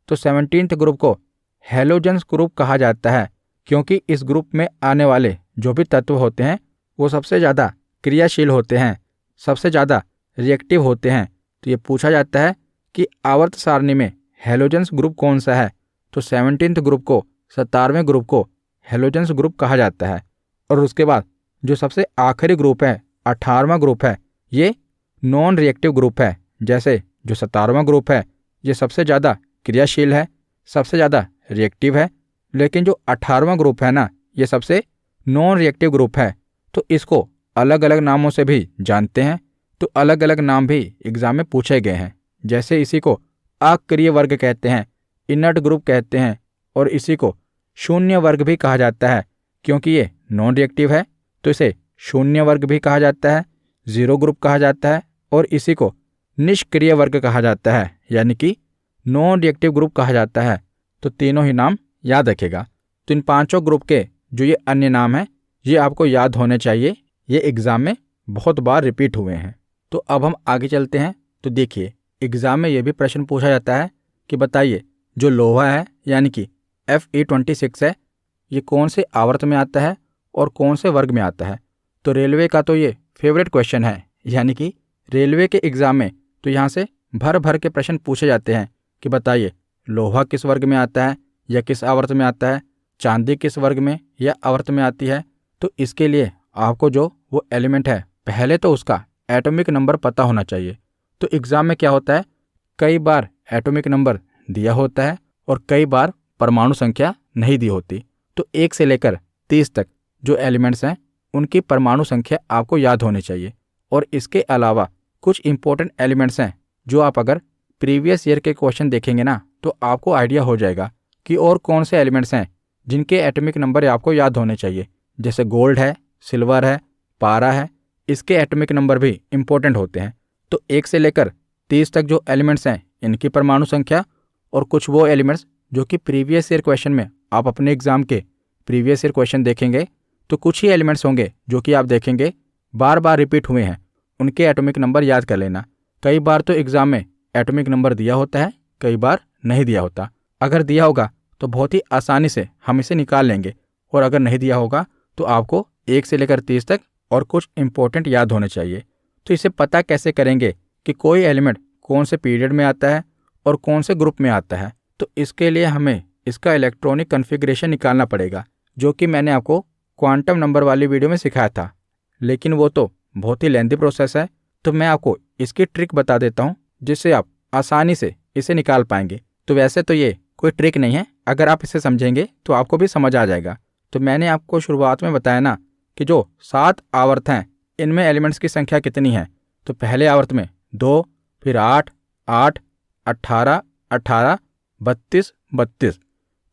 तो 17th ग्रुप को हैलोजेंस ग्रुप कहा जाता है, क्योंकि इस ग्रुप में आने वाले जो भी तत्व होते हैं वो सबसे ज़्यादा क्रियाशील होते हैं, सबसे ज़्यादा रिएक्टिव होते हैं। तो ये पूछा जाता है कि आवर्त सारणी में हैलोजेंस ग्रुप कौन सा है? तो 17th ग्रुप को, 17वें ग्रुप को हैलोजेंस ग्रुप कहा जाता है। और उसके बाद जो सबसे आखिरी ग्रुप है, 18वां ग्रुप है, ये नॉन रिएक्टिव ग्रुप है। जैसे जो 17वां ग्रुप है ये सबसे ज़्यादा क्रियाशील है, सबसे ज़्यादा रिएक्टिव है, लेकिन जो 18वां ग्रुप है ना, ये सबसे नॉन रिएक्टिव ग्रुप है। तो इसको अलग अलग नामों से भी जानते हैं। तो अलग अलग नाम भी एग्जाम में पूछे गए हैं। जैसे इसी को अक्रिय वर्ग कहते हैं, इनर्ट ग्रुप कहते हैं, और इसी को शून्य वर्ग भी कहा जाता है, क्योंकि ये नॉन रिएक्टिव है तो इसे शून्य वर्ग भी कहा जाता है, जीरो ग्रुप कहा जाता है, और इसी को निष्क्रिय वर्ग कहा जाता है, यानी कि नॉन रिएक्टिव ग्रुप कहा जाता है। तो तीनों ही नाम याद रखेगा। तो इन 5 ग्रुप के जो ये अन्य नाम हैं ये आपको याद होने चाहिए, ये एग्ज़ाम में बहुत बार रिपीट हुए हैं। तो अब हम आगे चलते हैं। तो देखिए एग्ज़ाम में ये भी प्रश्न पूछा जाता है कि बताइए जो लोहा है यानी कि Fe26 है, ये कौन से आवर्त में आता है और कौन से वर्ग में आता है? तो रेलवे का तो ये फेवरेट क्वेश्चन है, यानी कि रेलवे के एग्ज़ाम में तो यहाँ से भर भर के प्रश्न पूछे जाते हैं कि बताइए लोहा किस वर्ग में आता है या किस आवर्त में आता है, चांदी किस वर्ग में या आवर्त में आती है। तो इसके लिए आपको जो वो एलिमेंट है पहले तो उसका एटॉमिक नंबर पता होना चाहिए। तो एग्ज़ाम में क्या होता है, कई बार एटॉमिक नंबर दिया होता है और कई बार परमाणु संख्या नहीं दी होती। तो 1 से लेकर 30 तक जो एलिमेंट्स हैं उनकी परमाणु संख्या आपको याद होनी चाहिए। और इसके अलावा कुछ इंपॉर्टेंट एलिमेंट्स हैं जो आप अगर प्रीवियस ईयर के क्वेश्चन देखेंगे ना तो आपको आइडिया हो जाएगा कि और कौन से एलिमेंट्स हैं जिनके एटॉमिक नंबर आपको याद होने चाहिए। जैसे गोल्ड है, सिल्वर है, पारा है, इसके एटॉमिक नंबर भी इंपॉर्टेंट होते हैं। तो 1 से लेकर 30 तक जो एलिमेंट्स हैं इनकी परमाणु संख्या, और कुछ वो एलिमेंट्स जो कि प्रीवियस ईयर क्वेश्चन में आप अपने एग्जाम के प्रीवियस ईयर क्वेश्चन देखेंगे तो कुछ ही एलिमेंट्स होंगे जो कि आप देखेंगे बार बार रिपीट हुए हैं, उनके एटॉमिक नंबर याद कर लेना। कई बार तो एग्जाम में एटॉमिक नंबर दिया होता है, कई बार नहीं दिया होता। अगर दिया होगा तो बहुत ही आसानी से हम इसे निकाल लेंगे, और अगर नहीं दिया होगा तो आपको 1 से लेकर 30 तक और कुछ इंपॉर्टेंट याद होने चाहिए। तो इसे पता कैसे करेंगे कि कोई एलिमेंट कौन से पीरियड में आता है और कौन से ग्रुप में आता है? तो इसके लिए हमें इसका इलेक्ट्रॉनिक कॉन्फ़िगरेशन निकालना पड़ेगा, जो कि मैंने आपको क्वांटम नंबर वाली वीडियो में सिखाया था, लेकिन वो तो बहुत ही लेंथी प्रोसेस है। तो मैं आपको इसकी ट्रिक बता देता हूँ जिससे आप आसानी से इसे निकाल पाएंगे। तो वैसे तो ये कोई ट्रिक नहीं है, अगर आप इसे समझेंगे तो आपको भी समझ आ जाएगा। तो मैंने आपको शुरुआत में बताया ना कि जो 7 आवर्त हैं इनमें एलिमेंट्स की संख्या कितनी है। तो पहले आवर्त में 2, फिर 8, 8, 18, 18, 32, 32।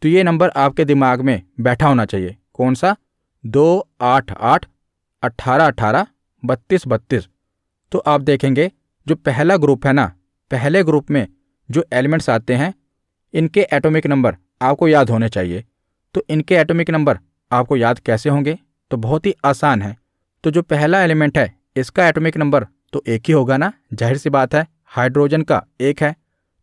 तो ये नंबर आपके दिमाग में बैठा होना चाहिए। कौन सा? 2, 8, 8, 18, 18, 32, 32। तो आप देखेंगे जो पहला ग्रुप है ना, पहले ग्रुप में जो एलिमेंट्स आते हैं इनके एटॉमिक नंबर आपको याद होने चाहिए। तो इनके एटॉमिक नंबर आपको याद कैसे होंगे? तो बहुत ही आसान है। तो जो पहला एलिमेंट है इसका एटॉमिक नंबर तो 1 ही होगा ना, जाहिर सी बात है, हाइड्रोजन का 1 है।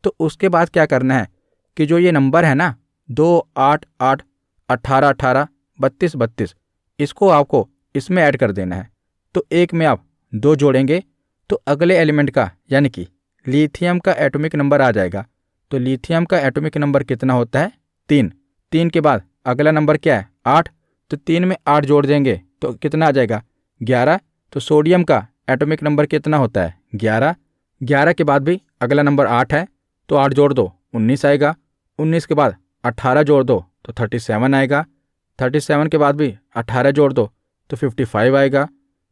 तो उसके बाद क्या करना है कि जो ये नंबर है ना 2, 8, 8, 18, 18, 32, 32, इसको आपको इसमें ऐड कर देना है। तो 1 में आप 2 जोड़ेंगे तो अगले एलिमेंट का यानी कि लिथियम का एटॉमिक नंबर आ जाएगा। तो लिथियम का एटॉमिक नंबर कितना होता है? 3। 3 के बाद अगला नंबर क्या है? 8। तो 3 में 8 जोड़ देंगे तो कितना आ जाएगा? 11। तो सोडियम का एटॉमिक नंबर कितना होता है? 11। 11 के बाद भी अगला नंबर 8 है, तो 8 जोड़ दो 19 आएगा। 19 के बाद 18 जोड़ दो तो 37 आएगा। 37 के बाद भी 18 जोड़ दो तो 55 आएगा।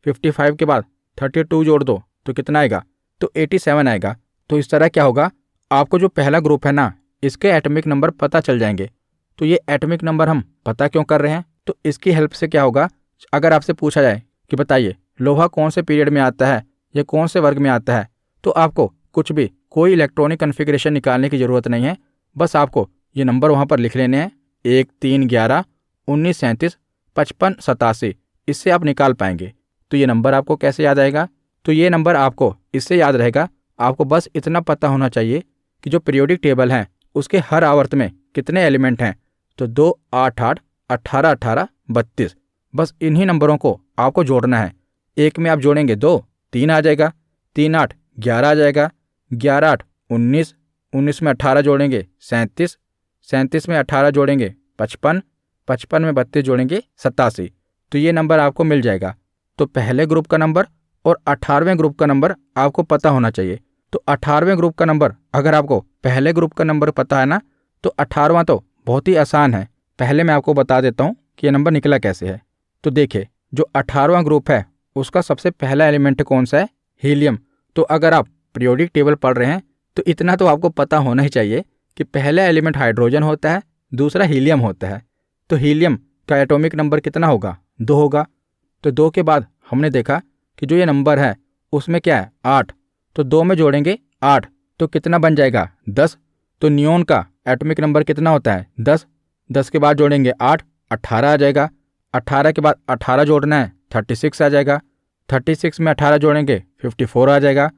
55 के बाद 32 जोड़ दो तो कितना आएगा? तो 87 आएगा। तो इस तरह क्या होगा, आपको जो पहला ग्रुप है ना इसके एटॉमिक नंबर पता चल जाएंगे। तो ये एटॉमिक नंबर हम पता क्यों कर रहे हैं? तो इसकी हेल्प से क्या होगा, अगर आपसे पूछा जाए कि बताइए लोहा कौन से पीरियड में आता है या कौन से वर्ग में आता है, तो आपको कुछ भी कोई इलेक्ट्रॉनिक कॉन्फ़िगरेशन निकालने की ज़रूरत नहीं है। बस आपको ये नंबर वहाँ पर लिख लेने हैं, 1, 3, 11, 19, 37, 55, 87। इससे आप निकाल पाएंगे। तो ये नंबर आपको कैसे याद आएगा? तो ये नंबर आपको इससे याद रहेगा, आपको बस इतना पता होना चाहिए कि जो पीरियोडिक टेबल है उसके हर आवर्त में कितने एलिमेंट हैं। तो 2, 8, 8, 18, 18, 32। बस इन्हीं नंबरों को आपको जोड़ना है। 1 में आप जोड़ेंगे 2, 3 आ जाएगा। 3, 8, 11 आ जाएगा। 11, 8, 19। 19 में 18 जोड़ेंगे 37। 37 में 18 जोड़ेंगे 55। 55 में 32 जोड़ेंगे 87। तो ये नंबर आपको मिल जाएगा। तो पहले ग्रुप का नंबर और 18वें ग्रुप का नंबर आपको पता होना चाहिए। तो 18वें ग्रुप का नंबर अगर आपको पहले ग्रुप का नंबर पता है ना, तो 18वां तो बहुत ही आसान है। पहले मैं आपको बता देता हूँ कि ये नंबर निकला कैसे है। तो देखिए, जो 18वां ग्रुप है उसका सबसे पहला एलिमेंट कौन सा है? हीलियम। तो अगर आप पीरियोडिक टेबल पढ़ रहे हैं तो इतना तो आपको पता होना ही चाहिए कि पहला एलिमेंट हाइड्रोजन होता है, दूसरा हीलियम होता है। तो हीलियम का एटॉमिक नंबर कितना होगा? 2 होगा। तो 2 के बाद हमने देखा कि जो ये नंबर है उसमें क्या है? 8। तो 2 में जोड़ेंगे 8 तो कितना बन जाएगा? 10। तो नियोन का एटॉमिक नंबर कितना होता है? 10। 10 के बाद जोड़ेंगे 8, 18 आ जाएगा। 18 के बाद 18 जोड़ना है 36 आ जाएगा। 36 में 18 जोड़ेंगे 54 आ जाएगा।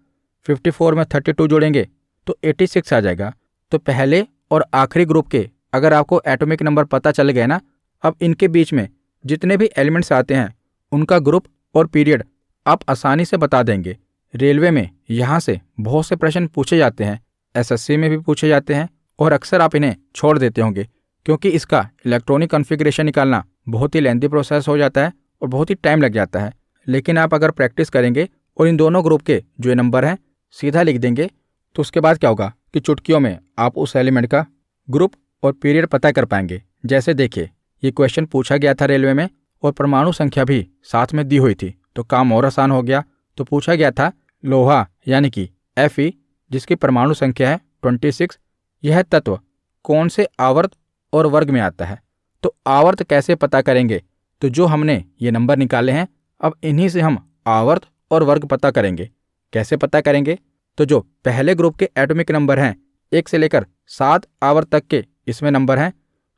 54 में 32 जोड़ेंगे तो 86 आ जाएगा। तो पहले और आखिरी ग्रुप के अगर आपको एटॉमिक नंबर पता चल गए ना, अब इनके बीच में जितने भी एलिमेंट्स आते हैं उनका ग्रुप और पीरियड आप आसानी से बता देंगे। रेलवे में यहाँ से बहुत से प्रश्न पूछे जाते हैं, एसएससी में भी पूछे जाते हैं, और अक्सर आप इन्हें छोड़ देते होंगे क्योंकि इसका इलेक्ट्रॉनिक कॉन्फ़िगरेशन निकालना बहुत ही लेंथी प्रोसेस हो जाता है और बहुत ही टाइम लग जाता है। लेकिन आप अगर प्रैक्टिस करेंगे और इन दोनों ग्रुप के जो ये नंबर हैं सीधा लिख देंगे तो उसके बाद क्या होगा कि चुटकियों में आप उस एलिमेंट का ग्रुप और पीरियड पता कर पाएंगे। जैसे देखिए, ये क्वेश्चन पूछा गया था रेलवे में और परमाणु संख्या भी साथ में दी हुई थी, तो काम और आसान हो गया। तो पूछा गया था लोहा यानी कि Fe जिसकी परमाणु संख्या है 26, यह तत्व कौन से आवर्त और वर्ग में आता है? तो आवर्त कैसे पता करेंगे? तो जो हमने ये नंबर निकाले हैं अब इन्हीं से हम आवर्त और वर्ग पता करेंगे। कैसे पता करेंगे? तो जो पहले ग्रुप के एटॉमिक नंबर हैं 1 से लेकर 7 आवर्त तक के इसमें नंबर हैं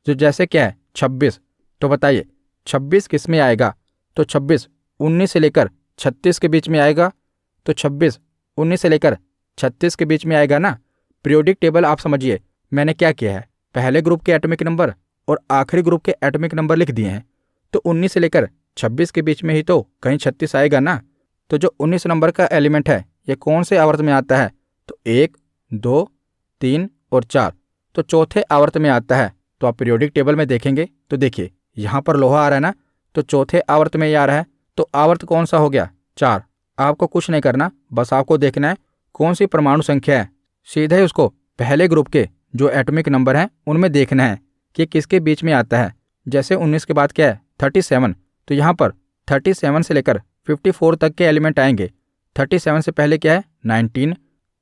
जो जैसे क्या है 26। तो बताइए 26 किस में आएगा? तो 26 19 से लेकर 36 के बीच में आएगा। तो 26 19 से लेकर 36 के बीच में आएगा ना। पीरियोडिक टेबल आप समझिए, मैंने क्या किया है, पहले ग्रुप के एटॉमिक नंबर और आखिरी ग्रुप के एटॉमिक नंबर लिख दिए हैं। तो 19 से लेकर 26 के बीच में ही तो कहीं 36 आएगा ना। तो जो 19 नंबर का एलिमेंट है ये कौन से आवर्त में आता है? तो 1, 2, 3 और 4, तो चौथे आवर्त में आता है। तो आप पीरियोडिक टेबल में देखेंगे तो देखिए यहाँ पर लोहा आ रहा है ना, तो चौथे आवर्त में ये आ रहा है। तो आवर्त कौन सा हो गया? 4। आपको कुछ नहीं करना, बस आपको देखना है कौन सी परमाणु संख्या है, सीधे उसको पहले ग्रुप के जो एटॉमिक नंबर हैं उनमें देखना है कि किसके बीच में आता है। जैसे 19 के बाद क्या है 37, तो यहाँ पर 37 से लेकर 54 तक के एलिमेंट आएंगे। 37 से पहले क्या है 19,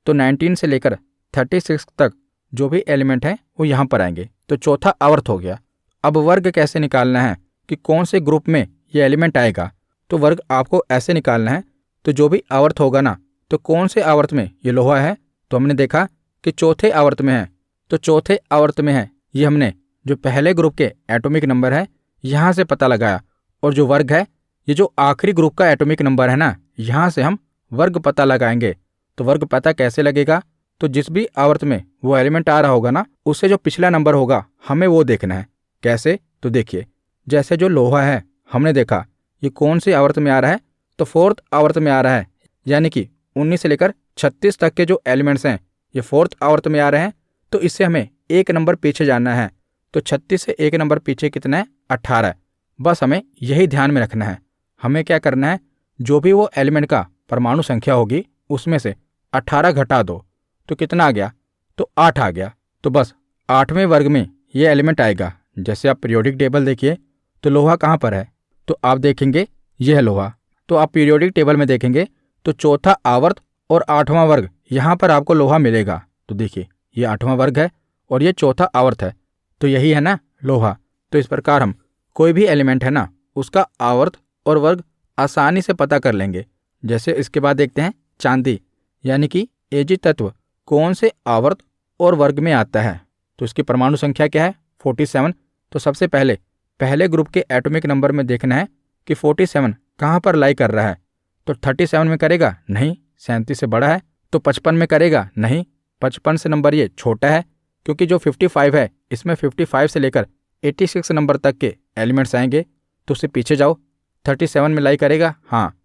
तो 19 से लेकर 36 तक जो भी एलिमेंट हैं वो यहाँ पर आएंगे। तो चौथा आवर्त हो गया। अब वर्ग कैसे निकालना है कि कौन से ग्रुप में ये एलिमेंट आएगा? तो वर्ग आपको ऐसे निकालना है, तो जो भी आवर्त होगा ना, तो कौन से आवर्त में ये लोहा है? तो हमने देखा कि चौथे आवर्त में है। तो चौथे आवर्त में है, ये हमने जो पहले ग्रुप के एटॉमिक नंबर है यहाँ से पता लगाया, और जो वर्ग है ये जो आखिरी ग्रुप का एटॉमिक नंबर है ना, यहाँ से हम वर्ग पता लगाएंगे। तो वर्ग पता कैसे लगेगा? तो जिस भी आवर्त में वो एलिमेंट आ रहा होगा ना, उससे जो पिछला नंबर होगा हमें वो देखना है। कैसे? तो देखिए, जैसे जो लोहा है हमने देखा ये कौन से आवर्त में आ रहा है? तो 4th आवर्त में आ रहा है, यानी कि 19 से लेकर 36 तक के जो एलिमेंट्स हैं ये 4th आवर्त में आ रहे हैं। तो इससे हमें एक नंबर पीछे जाना है। तो 36 से एक नंबर पीछे कितना है? 18। बस हमें यही ध्यान में रखना है। हमें क्या करना है, जो भी वो एलिमेंट का परमाणु संख्या होगी उसमें से 18 घटा दो, तो कितना आ गया? तो 8 आ गया। तो बस 8वें वर्ग में ये एलिमेंट आएगा। जैसे आप पीरियोडिक टेबल देखिए तो लोहा कहाँ पर है? तो आप देखेंगे ये है लोहा। तो आप पीरियोडिक टेबल में देखेंगे तो चौथा आवर्त और 8वां वर्ग यहाँ पर आपको लोहा मिलेगा। तो देखिए ये 8वां वर्ग है और ये चौथा आवर्त है, तो यही है ना लोहा। तो इस प्रकार हम कोई भी एलिमेंट है ना उसका आवर्त और वर्ग आसानी से पता कर लेंगे। जैसे इसके बाद देखते हैं चांदी, यानी कि एजी तत्व कौन से आवर्त और वर्ग में आता है? तो इसकी परमाणु संख्या क्या है? 47। तो सबसे पहले ग्रुप के एटॉमिक नंबर में देखना है कि 47 कहाँ पर लाई कर रहा है। तो 37 में करेगा? नहीं, 37 से बड़ा है। तो 55 में करेगा? नहीं, 55 से नंबर ये छोटा है, क्योंकि जो 55 है इसमें 55 से लेकर 86 नंबर तक के एलिमेंट्स आएंगे। तो उससे पीछे जाओ, 37 में लाई करेगा? हाँ,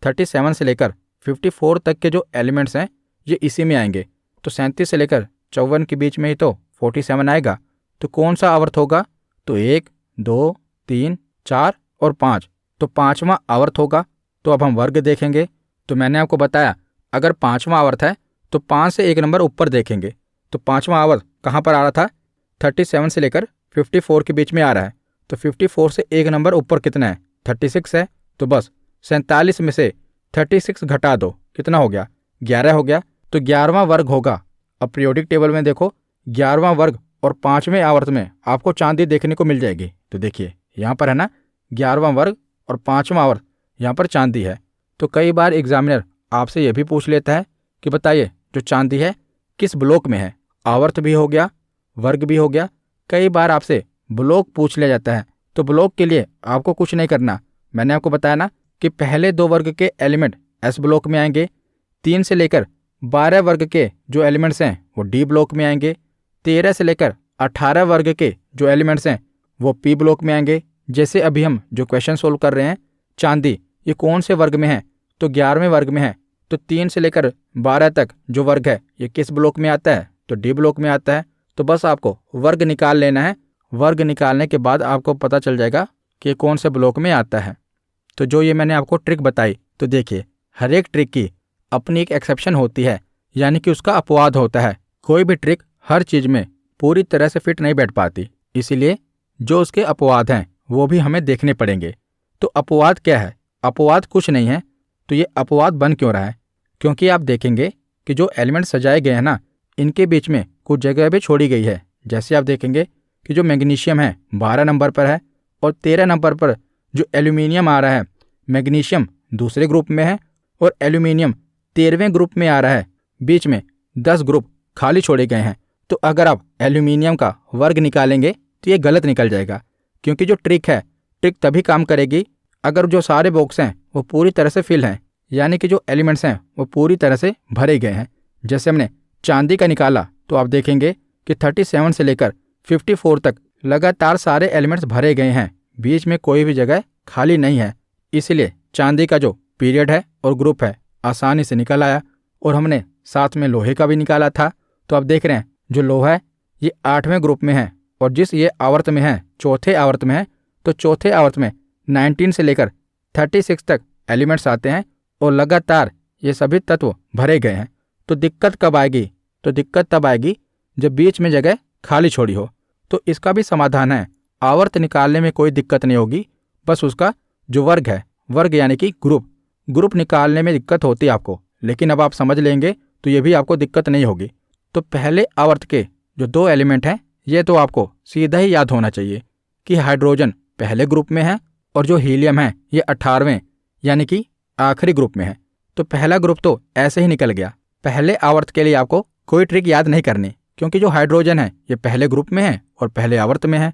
37 से लेकर 54 तक के जो एलिमेंट्स हैं ये इसी में आएंगे। तो 37 से लेकर 54 के बीच में ही तो 47 आएगा। तो कौन सा आवर्त होगा? तो 1, 2, 3, 4 और 5, तो 5वां आवर्त होगा। तो अब हम वर्ग देखेंगे। तो मैंने आपको बताया अगर 5वां आवर्त है तो 5 से एक नंबर ऊपर देखेंगे। तो 5वां आवर्त कहाँ पर आ रहा था? 37 से लेकर 54 के बीच में आ रहा है। तो 54 से एक नंबर ऊपर कितना है? 36 है। तो बस 47 में से 36 घटा दो, कितना हो गया? 11 हो गया। तो 11वां वर्ग होगा। अब पीरियोडिक टेबल में देखो 11वां वर्ग और 5वें आवर्त में आपको चांदी देखने को मिल जाएगी। तो देखिए यहाँ पर है ना 11वां वर्ग और 5वां आवर्त, यहाँ पर चांदी है। तो कई बार एग्जामिनर आपसे यह भी पूछ लेता है कि बताइए जो चांदी है किस ब्लॉक में है? आवर्त भी हो गया, वर्ग भी हो गया। कई बार आपसे ब्लॉक पूछ लिया जाता है। तो ब्लॉक के लिए आपको कुछ नहीं करना। मैंने आपको बताया ना कि पहले 2 वर्ग के एलिमेंट एस ब्लॉक में आएंगे, 3 से लेकर 12 वर्ग के जो एलिमेंट्स हैं वो डी ब्लॉक में आएंगे, 13 से लेकर 18 वर्ग के जो एलिमेंट्स हैं वो पी ब्लॉक में आएंगे। जैसे अभी हम जो क्वेश्चन सोल्व कर रहे हैं, चांदी ये कौन से वर्ग में है? तो 11वें वर्ग में है। तो 3 से लेकर 12 तक जो वर्ग है ये किस ब्लॉक में आता है? तो डी ब्लॉक में आता है। तो बस आपको वर्ग निकाल लेना है। वर्ग निकालने के बाद आपको पता चल जाएगा कि कौन से ब्लॉक में आता है। तो जो ये मैंने आपको ट्रिक बताई, तो देखिए हर एक ट्रिक की अपनी एक एक्सेप्शन होती है, यानी कि उसका अपवाद होता है। कोई भी ट्रिक हर चीज़ में पूरी तरह से फिट नहीं बैठ पाती, इसीलिए जो उसके अपवाद हैं वो भी हमें देखने पड़ेंगे। तो अपवाद क्या है? अपवाद कुछ नहीं है। तो ये अपवाद बन क्यों रहा है? क्योंकि आप देखेंगे कि जो एलिमेंट सजाए गए हैं ना, इनके बीच में कुछ जगह भी छोड़ी गई है। जैसे आप देखेंगे कि जो मैग्नीशियम है 12 नंबर पर है और 13 नंबर पर जो एल्यूमिनियम आ रहा है, मैग्नीशियम दूसरे ग्रुप में है और एल्यूमिनियम 13वें ग्रुप में आ रहा है। बीच में 10 ग्रुप खाली छोड़े गए हैं। तो अगर आप एल्यूमिनियम का वर्ग निकालेंगे तो ये गलत निकल जाएगा, क्योंकि जो ट्रिक तभी काम करेगी अगर जो सारे बॉक्स हैं वो पूरी तरह से फिल हैं, यानी कि जो एलिमेंट्स हैं वो पूरी तरह से भरे गए हैं। जैसे हमने चांदी का निकाला तो आप देखेंगे कि 37 से लेकर 54 तक लगातार सारे एलिमेंट्स भरे गए हैं, बीच में कोई भी जगह खाली नहीं है। इसलिए चांदी का जो पीरियड है और ग्रुप है आसानी से निकल आया। और हमने साथ में लोहे का भी निकाला था, तो आप देख रहे हैं जो लोहा है ये 8वें ग्रुप में है, और जिस ये आवर्त में है, चौथे आवर्त में है, तो चौथे आवर्त में 19 से लेकर 36 तक एलिमेंट्स आते हैं और लगातार ये सभी तत्व भरे गए हैं। तो दिक्कत कब आएगी? तो दिक्कत तब आएगी जब बीच में जगह खाली छोड़ी हो। तो इसका भी समाधान है, आवर्त निकालने में कोई दिक्कत नहीं होगी, बस उसका जो वर्ग है, वर्ग यानी कि ग्रुप निकालने में दिक्कत होती है आपको, लेकिन अब आप समझ लेंगे तो ये भी आपको दिक्कत नहीं होगी। तो पहले आवर्त के जो 2 एलिमेंट हैं ये तो आपको सीधा ही याद होना चाहिए कि हाइड्रोजन पहले ग्रुप में है और जो हीलियम है ये 18वें यानी कि आखिरी ग्रुप में है। तो पहला ग्रुप तो ऐसे ही निकल गया। पहले आवर्त के लिए आपको कोई ट्रिक याद नहीं करनी, क्योंकि जो हाइड्रोजन है ये पहले ग्रुप में है और पहले आवर्त में है,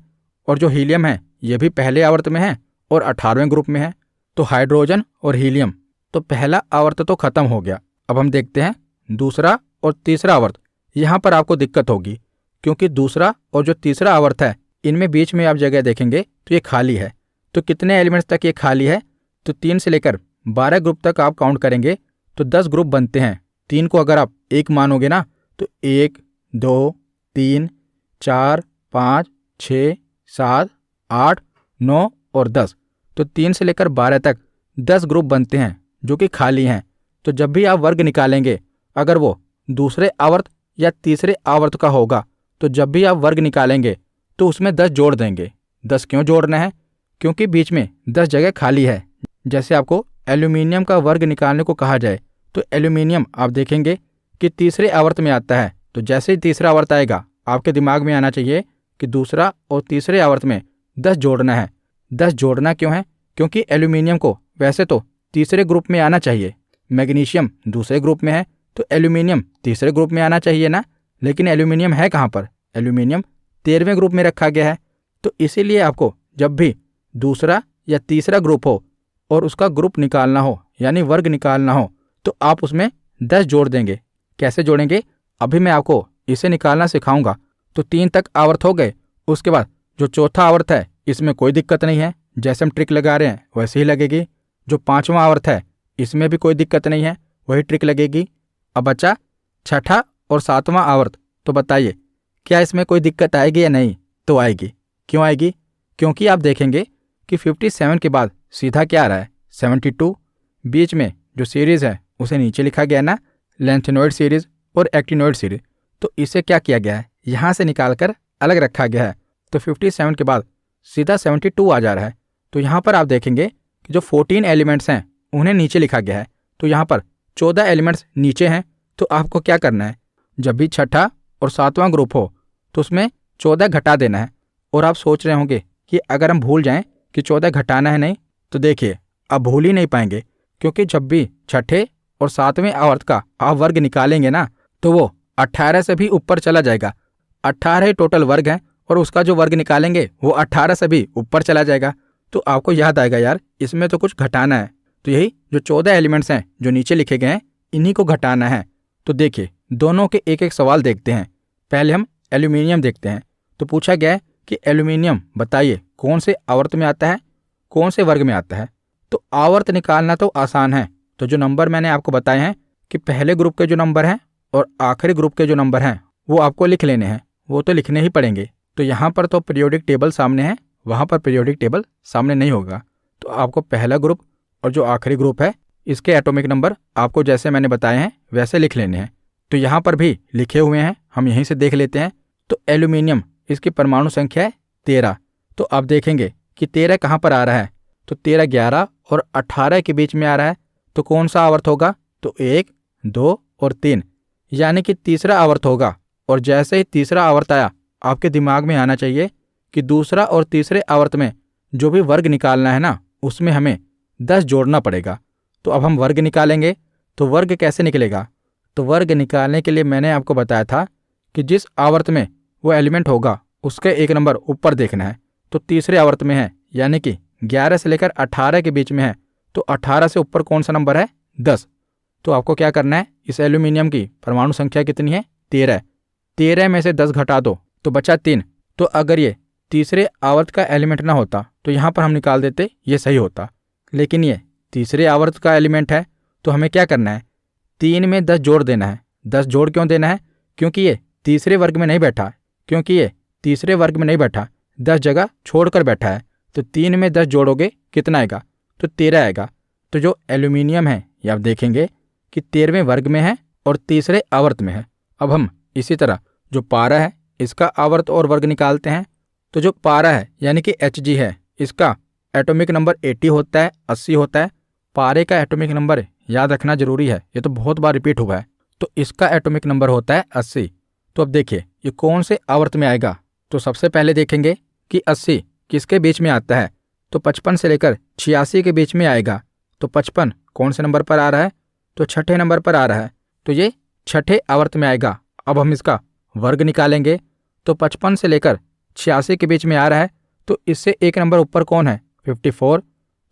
और जो हीलियम है ये भी पहले आवर्त में है और 18वें ग्रुप में है। तो हाइड्रोजन और हीलियम, तो पहला आवर्त तो खत्म हो गया। अब हम देखते हैं दूसरा और तीसरा आवर्त। यहाँ पर आपको दिक्कत होगी, क्योंकि दूसरा और जो तीसरा आवर्त है इनमें बीच में आप जगह देखेंगे तो ये खाली है। तो कितने एलिमेंट्स तक ये खाली है? तो 3 से लेकर 12 ग्रुप तक आप काउंट करेंगे तो 10 ग्रुप बनते हैं। 3 को अगर आप 1 मानोगे ना तो 1 2 3 4 5 6 7 8 9 और 10, तो 3 से लेकर 12 तक 10 ग्रुप बनते हैं जो कि खाली हैं। तो जब भी आप वर्ग निकालेंगे, अगर वो दूसरे आवर्त या तीसरे आवर्त का होगा, तो जब भी आप वर्ग निकालेंगे तो उसमें 10 जोड़ देंगे। 10 क्यों जोड़ना है? क्योंकि बीच में 10 जगह खाली है। जैसे आपको एल्यूमिनियम का वर्ग निकालने को कहा जाए तो एल्यूमिनियम आप देखेंगे कि तीसरे आवर्त में आता है। तो जैसे ही तीसरा आवर्त आएगा आपके दिमाग में आना चाहिए कि दूसरा और तीसरे आवर्त में 10 जोड़ना है। 10 जोड़ना क्यों है? क्योंकि एल्यूमिनियम को वैसे तो तीसरे ग्रुप में आना चाहिए, मैग्नीशियम दूसरे ग्रुप में है, तो एल्यूमिनियम तीसरे ग्रुप में आना चाहिए ना। लेकिन एल्यूमिनियम है कहाँ पर? एल्यूमिनियम 13वें ग्रुप में रखा गया है। तो इसीलिए आपको जब भी दूसरा या तीसरा ग्रुप हो और उसका ग्रुप निकालना हो यानी वर्ग निकालना हो, तो आप उसमें 10 जोड़ देंगे। कैसे जोड़ेंगे अभी मैं आपको इसे निकालना सिखाऊंगा। तो 3 तक आवर्त हो गए। उसके बाद जो चौथा आवर्त है इसमें कोई दिक्कत नहीं है, जैसे हम ट्रिक लगा रहे हैं वैसे ही लगेगी। जो 5वां आवर्त है इसमें भी कोई दिक्कत नहीं है, वही ट्रिक लगेगी। अब बचा 6ठा और 7वां आवर्त। तो बताइए क्या इसमें कोई दिक्कत आएगी या नहीं? तो आएगी। क्यों आएगी? क्योंकि आप देखेंगे कि 57 के बाद सीधा क्या आ रहा है? 72। बीच में जो सीरीज़ है उसे नीचे लिखा गया ना, लेंथेनॉइड सीरीज और एक्टिनॉइड सीरीज। तो इसे क्या किया गया है? यहाँ से निकालकर अलग रखा गया है। तो 57 के बाद सीधा 72 आ जा रहा है। तो यहाँ पर आप देखेंगे कि जो 14 एलिमेंट्स हैं उन्हें नीचे लिखा गया है। तो यहाँ पर 14 एलिमेंट्स नीचे हैं। तो आपको क्या करना है, जब भी 6ठा और 7वां ग्रुप हो तो उसमें 14 घटा देना है। और आप सोच रहे होंगे कि अगर हम भूल जाएं कि 14 घटाना है नहीं, तो देखिए अब भूल ही नहीं पाएंगे, क्योंकि जब भी 6ठे और 7वें आवर्त का आप वर्ग निकालेंगे ना तो वो 18 से भी ऊपर चला जाएगा। 18 टोटल वर्ग हैं और उसका जो वर्ग निकालेंगे वो 18 से भी ऊपर चला जाएगा। तो आपको याद आएगा यार इसमें तो कुछ घटाना है। तो यही जो 14 एलिमेंट्स हैं जो नीचे लिखे गए हैं इन्हीं को घटाना है। तो देखिए दोनों के एक एक सवाल देखते हैं। पहले हम एल्यूमिनियम देखते हैं। तो पूछा गया है कि एल्यूमिनियम बताइए कौन से आवर्त में आता है, कौन से वर्ग में आता है। तो आवर्त निकालना तो आसान है। तो जो नंबर मैंने आपको बताए हैं कि पहले ग्रुप के जो नंबर हैं और आखिरी ग्रुप के जो नंबर हैं वो आपको लिख लेने हैं, वो तो लिखने ही पड़ेंगे। तो यहाँ पर तो पीरियोडिक टेबल सामने है, वहाँ पर पीरियोडिक टेबल सामने नहीं होगा। तो आपको पहला ग्रुप और जो आखिरी ग्रुप है इसके एटॉमिक नंबर आपको जैसे मैंने बताए हैं वैसे लिख लेने हैं। तो यहाँ पर भी लिखे हुए हैं, हम यहीं से देख लेते हैं। तो एल्यूमिनियम इसकी परमाणु संख्या है 13। तो आप देखेंगे कि 13 कहाँ पर आ रहा है? तो 13 11 और 18 के बीच में आ रहा है। तो कौन सा आवर्त होगा? तो 1 2 और 3 यानी कि तीसरा आवर्त होगा। और जैसे ही तीसरा आवर्त आया आपके दिमाग में आना चाहिए कि दूसरा और तीसरे आवर्त में जो भी वर्ग निकालना है ना उसमें हमें 10 जोड़ना पड़ेगा। तो अब हम वर्ग निकालेंगे। तो वर्ग कैसे निकलेगा? तो वर्ग निकालने के लिए मैंने आपको बताया था कि जिस आवर्त में वो एलिमेंट होगा उसके एक नंबर ऊपर देखना है। तो तीसरे आवर्त में है, यानी कि 11 से लेकर 18 के बीच में है, तो 18 से ऊपर कौन सा नंबर है? 10। तो आपको क्या करना है, इस एल्यूमिनियम की परमाणु संख्या कितनी है? 13। 13 में से 10 घटा दो तो बचा 3। तो अगर ये तीसरे आवर्त का एलिमेंट ना होता तो यहाँ पर हम निकाल देते, ये सही होता। लेकिन ये तीसरे आवर्त का एलिमेंट है, तो हमें क्या करना है? 3 में 10 जोड़ देना है। 10 जोड़ क्यों देना है? क्योंकि ये तीसरे वर्ग में नहीं बैठा, 10 जगह छोड़कर बैठा है। तो 3 में 10 जोड़ोगे कितना आएगा? तो 13 आएगा। तो जो एल्यूमिनियम है ये आप देखेंगे कि 13वें वर्ग में है और तीसरे आवर्त में है। अब हम इसी तरह जो पारा है इसका आवर्त और वर्ग निकालते हैं। तो जो पारा है यानी कि Hg है, इसका एटॉमिक नंबर 80 होता है, 80 होता है। पारे का एटॉमिक नंबर याद रखना जरूरी है, ये तो बहुत बार रिपीट हुआ है। तो इसका एटॉमिक नंबर होता है 80। तो अब देखिए ये कौन से आवर्त में आएगा। तो सबसे पहले देखेंगे कि 80 किसके बीच में आता है। तो 55 से लेकर 86 के बीच में आएगा। तो 55 कौन से नंबर पर आ रहा है? तो छठे नंबर पर आ रहा है। तो ये छठे आवर्त में आएगा। अब हम इसका वर्ग निकालेंगे। तो 55 से लेकर 86 के बीच में आ रहा है, तो इससे एक नंबर ऊपर कौन है? 54।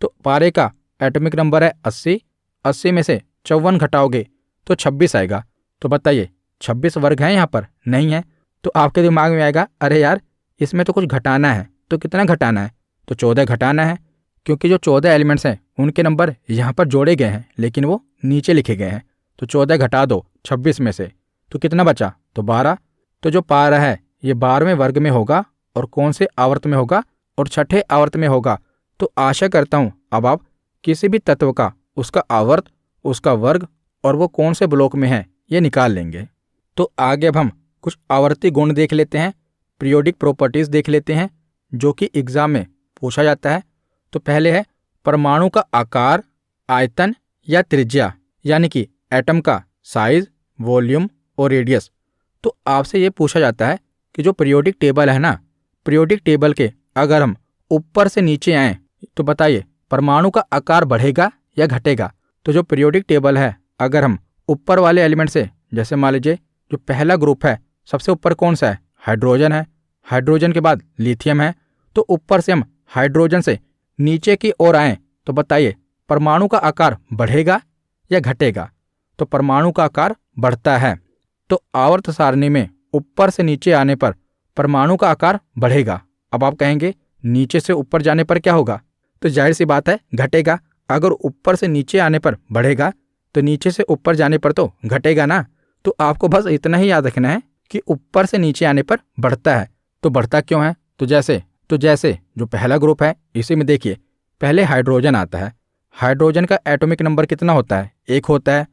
तो पारे का एटॉमिक नंबर है 80। 80 में से 54 घटाओगे तो 26 आएगा। तो बताइए 26 वर्ग है यहाँ पर? नहीं है। तो आपके दिमाग में आएगा अरे यार इसमें तो कुछ घटाना है। तो कितना घटाना है? तो 14 घटाना है, क्योंकि जो 14 एलिमेंट्स हैं उनके नंबर यहाँ पर जोड़े गए हैं लेकिन वो नीचे लिखे गए हैं। तो 14 घटा दो 26 में से, तो कितना बचा? तो 12। तो जो पारा है ये 12वें वर्ग में होगा और कौन से आवर्त में होगा? और छठे आवर्त में होगा। तो आशा करता हूँ अब आप किसी भी तत्व का उसका आवर्त, उसका वर्ग और वो कौन से ब्लॉक में है ये निकाल लेंगे। तो आगे अब हम कुछ आवर्ती गुण देख लेते हैं, पीरियोडिक प्रॉपर्टीज देख लेते हैं जो कि एग्जाम में पूछा जाता है। तो पहले है परमाणु का आकार, आयतन या त्रिज्या, यानी कि एटम का साइज, वॉल्यूम और रेडियस। तो आपसे ये पूछा जाता है कि जो पीरियोडिक टेबल है ना, पीरियोडिक टेबल के अगर हम ऊपर से नीचे आएँ तो बताइए परमाणु का आकार बढ़ेगा या घटेगा? तो जो पीरियोडिक टेबल है अगर हम ऊपर वाले एलिमेंट से, जैसे मान लीजिए जो पहला ग्रुप है सबसे ऊपर कौन सा है? हाइड्रोजन है। हाइड्रोजन के बाद लिथियम है। तो ऊपर से हम हाइड्रोजन से नीचे की ओर आएँ तो बताइए परमाणु का आकार बढ़ेगा या घटेगा? तो परमाणु का आकार बढ़ता है। तो आवर्त सारणी में ऊपर से नीचे आने पर परमाणु का आकार बढ़ेगा। अब आप कहेंगे नीचे से ऊपर जाने पर क्या होगा? तो जाहिर सी बात है घटेगा। अगर ऊपर से नीचे आने पर बढ़ेगा तो नीचे से ऊपर जाने पर तो घटेगा ना। तो आपको बस इतना ही याद रखना है कि ऊपर से नीचे आने पर बढ़ता है। तो बढ़ता क्यों है? तो जैसे जो पहला ग्रुप है इसी में देखिए पहले हाइड्रोजन आता है। हाइड्रोजन का एटॉमिक नंबर कितना होता है? 1 होता है।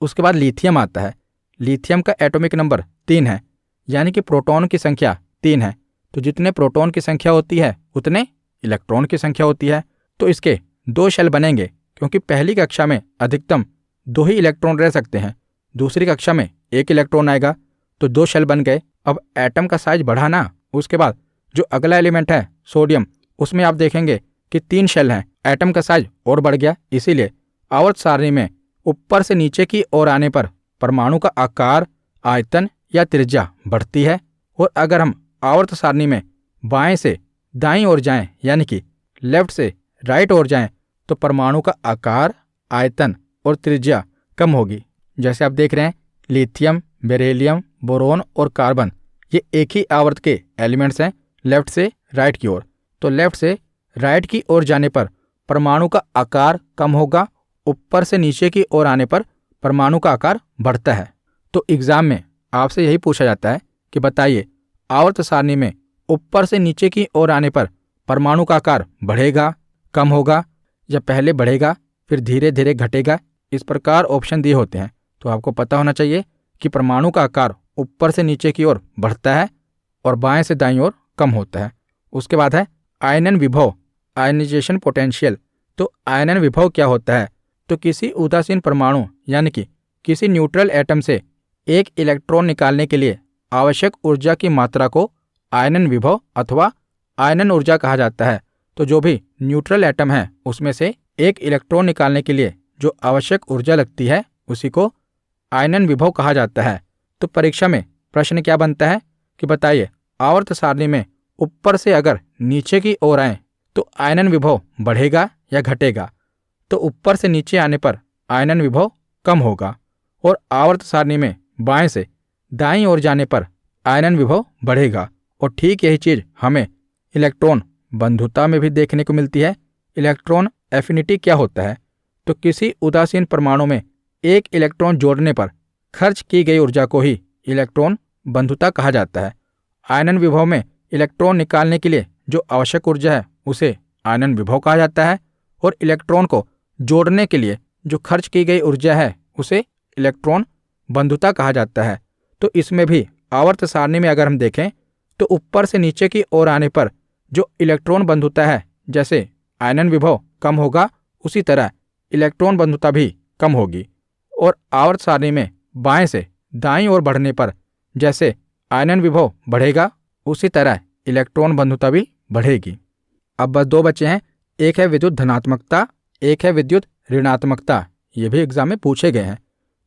उसके बाद लिथियम आता है। लिथियम का एटॉमिक नंबर 3 है, यानी कि प्रोटॉन की संख्या 3 है। तो जितने प्रोटॉन की संख्या होती है उतने इलेक्ट्रॉन की संख्या होती है। तो इसके 2 शेल बनेंगे, क्योंकि पहली कक्षा में अधिकतम 2 ही इलेक्ट्रॉन रह सकते हैं। दूसरी कक्षा में 1 इलेक्ट्रॉन आएगा, तो 2 शेल बन गए। अब एटम का साइज बढ़ा ना, उसके बाद जो अगला एलिमेंट है सोडियम, उसमें आप देखेंगे कि 3 शेल हैं। एटम का साइज और बढ़ गया। इसीलिए आवर्त सारणी में ऊपर से नीचे की ओर आने पर परमाणु का आकार, आयतन या त्रिज्या बढ़ती है। और अगर हम आवर्त सारणी में बाएं से दाईं ओर जाएं, यानी कि लेफ्ट से राइट ओर जाएं, तो परमाणु का आकार, आयतन और त्रिज्या कम होगी। जैसे आप देख रहे हैं लिथियम, बेरिलियम, बोरोन और कार्बन ये एक ही आवर्त के एलिमेंट्स हैं लेफ्ट से राइट की ओर। तो लेफ्ट से राइट की ओर जाने पर परमाणु का आकार कम होगा, ऊपर से नीचे की ओर आने पर परमाणु का आकार बढ़ता है। तो एग्जाम में आपसे यही पूछा जाता है कि बताइए आवर्त सारणी में ऊपर से नीचे की ओर आने पर परमाणु का आकार बढ़ेगा, कम होगा, या पहले बढ़ेगा फिर धीरे धीरे घटेगा? इस प्रकार ऑप्शन दिए होते हैं। तो आपको पता होना चाहिए कि परमाणु का आकार ऊपर से नीचे की ओर बढ़ता है और बाएं से दाईं ओर कम होता है। उसके बाद है आयनन विभव, आयनाइजेशन पोटेंशियल। तो आयनन विभव क्या होता है? तो किसी उदासीन परमाणु यानी कि किसी न्यूट्रल एटम से एक इलेक्ट्रॉन निकालने के लिए आवश्यक ऊर्जा की मात्रा को आयनन विभव अथवा आयनन ऊर्जा कहा जाता है। तो जो भी न्यूट्रल एटम है उसमें से एक इलेक्ट्रॉन निकालने के लिए जो आवश्यक ऊर्जा लगती है उसी को आयनन विभव कहा जाता है। तो परीक्षा में प्रश्न क्या बनता है कि बताइए आवर्त सारणी में ऊपर से अगर नीचे की ओर आए तो आयनन विभव बढ़ेगा या घटेगा। तो ऊपर से नीचे आने पर आयनन विभव कम होगा और आवर्त सारणी में बाएं से दाईं ओर जाने पर आयनन विभव बढ़ेगा। और ठीक यही चीज हमें इलेक्ट्रॉन बंधुता में भी देखने को मिलती है। इलेक्ट्रॉन एफिनिटी क्या होता है? तो किसी उदासीन परमाणु में एक इलेक्ट्रॉन जोड़ने पर खर्च की गई ऊर्जा को ही इलेक्ट्रॉन बंधुता कहा जाता है। आयनन विभव में इलेक्ट्रॉन निकालने के लिए जो आवश्यक ऊर्जा है उसे आयनन विभव कहा जाता है और इलेक्ट्रॉन को जोड़ने के लिए जो खर्च की गई ऊर्जा है उसे इलेक्ट्रॉन बंधुता कहा जाता है। तो इसमें भी आवर्त सारणी में अगर हम देखें तो ऊपर से नीचे की ओर आने पर जो इलेक्ट्रॉन बंधुता है, जैसे आयनन विभव कम होगा उसी तरह इलेक्ट्रॉन बंधुता भी कम होगी। और आवर्त सारणी में बाएं से दाईं ओर बढ़ने पर जैसे आयनन विभव बढ़ेगा उसी तरह इलेक्ट्रॉन बंधुता भी बढ़ेगी। अब बस दो बचे हैं, एक है विद्युत धनात्मकता, एक है विद्युत ऋणात्मकता। ये भी एग्जाम में पूछे गए हैं।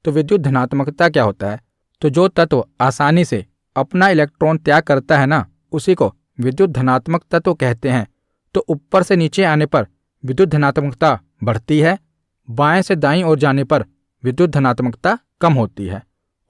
तो विद्युत धनात्मकता क्या होता है? तो जो तत्व आसानी से अपना इलेक्ट्रॉन त्याग करता है ना, उसी को विद्युत धनात्मक तत्व कहते हैं। तो ऊपर से नीचे आने पर विद्युत धनात्मकता बढ़ती है, बाएं से दाईं ओर जाने पर विद्युत धनात्मकता कम होती है।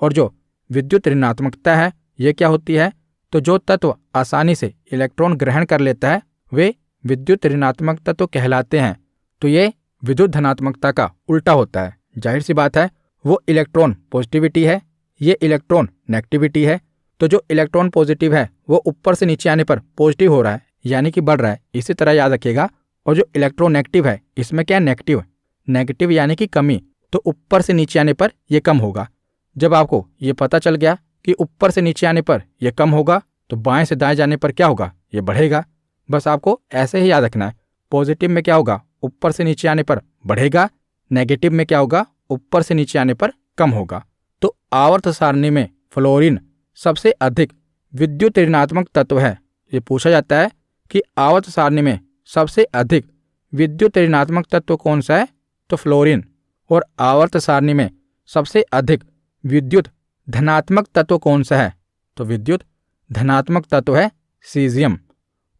और जो विद्युत ऋणात्मकता है ये क्या होती है? तो जो तत्व आसानी से इलेक्ट्रॉन ग्रहण कर लेता है वे विद्युत ऋणात्मक तत्व कहलाते हैं। तो ये विद्युत धनात्मकता का उल्टा होता है। जाहिर सी बात है, वो इलेक्ट्रॉन पॉजिटिविटी है, ये इलेक्ट्रॉन नेगेटिविटी है। तो जो इलेक्ट्रॉन पॉजिटिव है वो ऊपर से नीचे आने पर पॉजिटिव हो रहा है, यानी कि बढ़ रहा है, इसी तरह याद रखिएगा। और जो इलेक्ट्रॉन नेगेटिव है इसमें क्या है? नेगेटिव, नेगेटिव यानी कि कमी। तो ऊपर से नीचे आने पर यह कम होगा। जब आपको ये पता चल गया कि ऊपर से नीचे आने पर यह कम होगा तो बाएं से दाएं जाने पर क्या होगा? ये बढ़ेगा। बस आपको ऐसे ही याद रखना है। पॉजिटिव में क्या होगा? ऊपर से नीचे आने पर बढ़ेगा, नेगेटिव में क्या होगा? ऊपर से नीचे आने पर कम होगा। तो आवर्त सारणी में फ्लोरीन सबसे अधिक विद्युत ऋणात्मक तत्व है। ये पूछा जाता है कि आवर्त सारणी में सबसे अधिक विद्युत ऋणात्मक तत्व कौन सा है? तो फ्लोरीन। और आवर्त सारणी में सबसे अधिक विद्युत धनात्मक तत्व कौन सा है? तो विद्युत धनात्मक तत्व है सीजियम।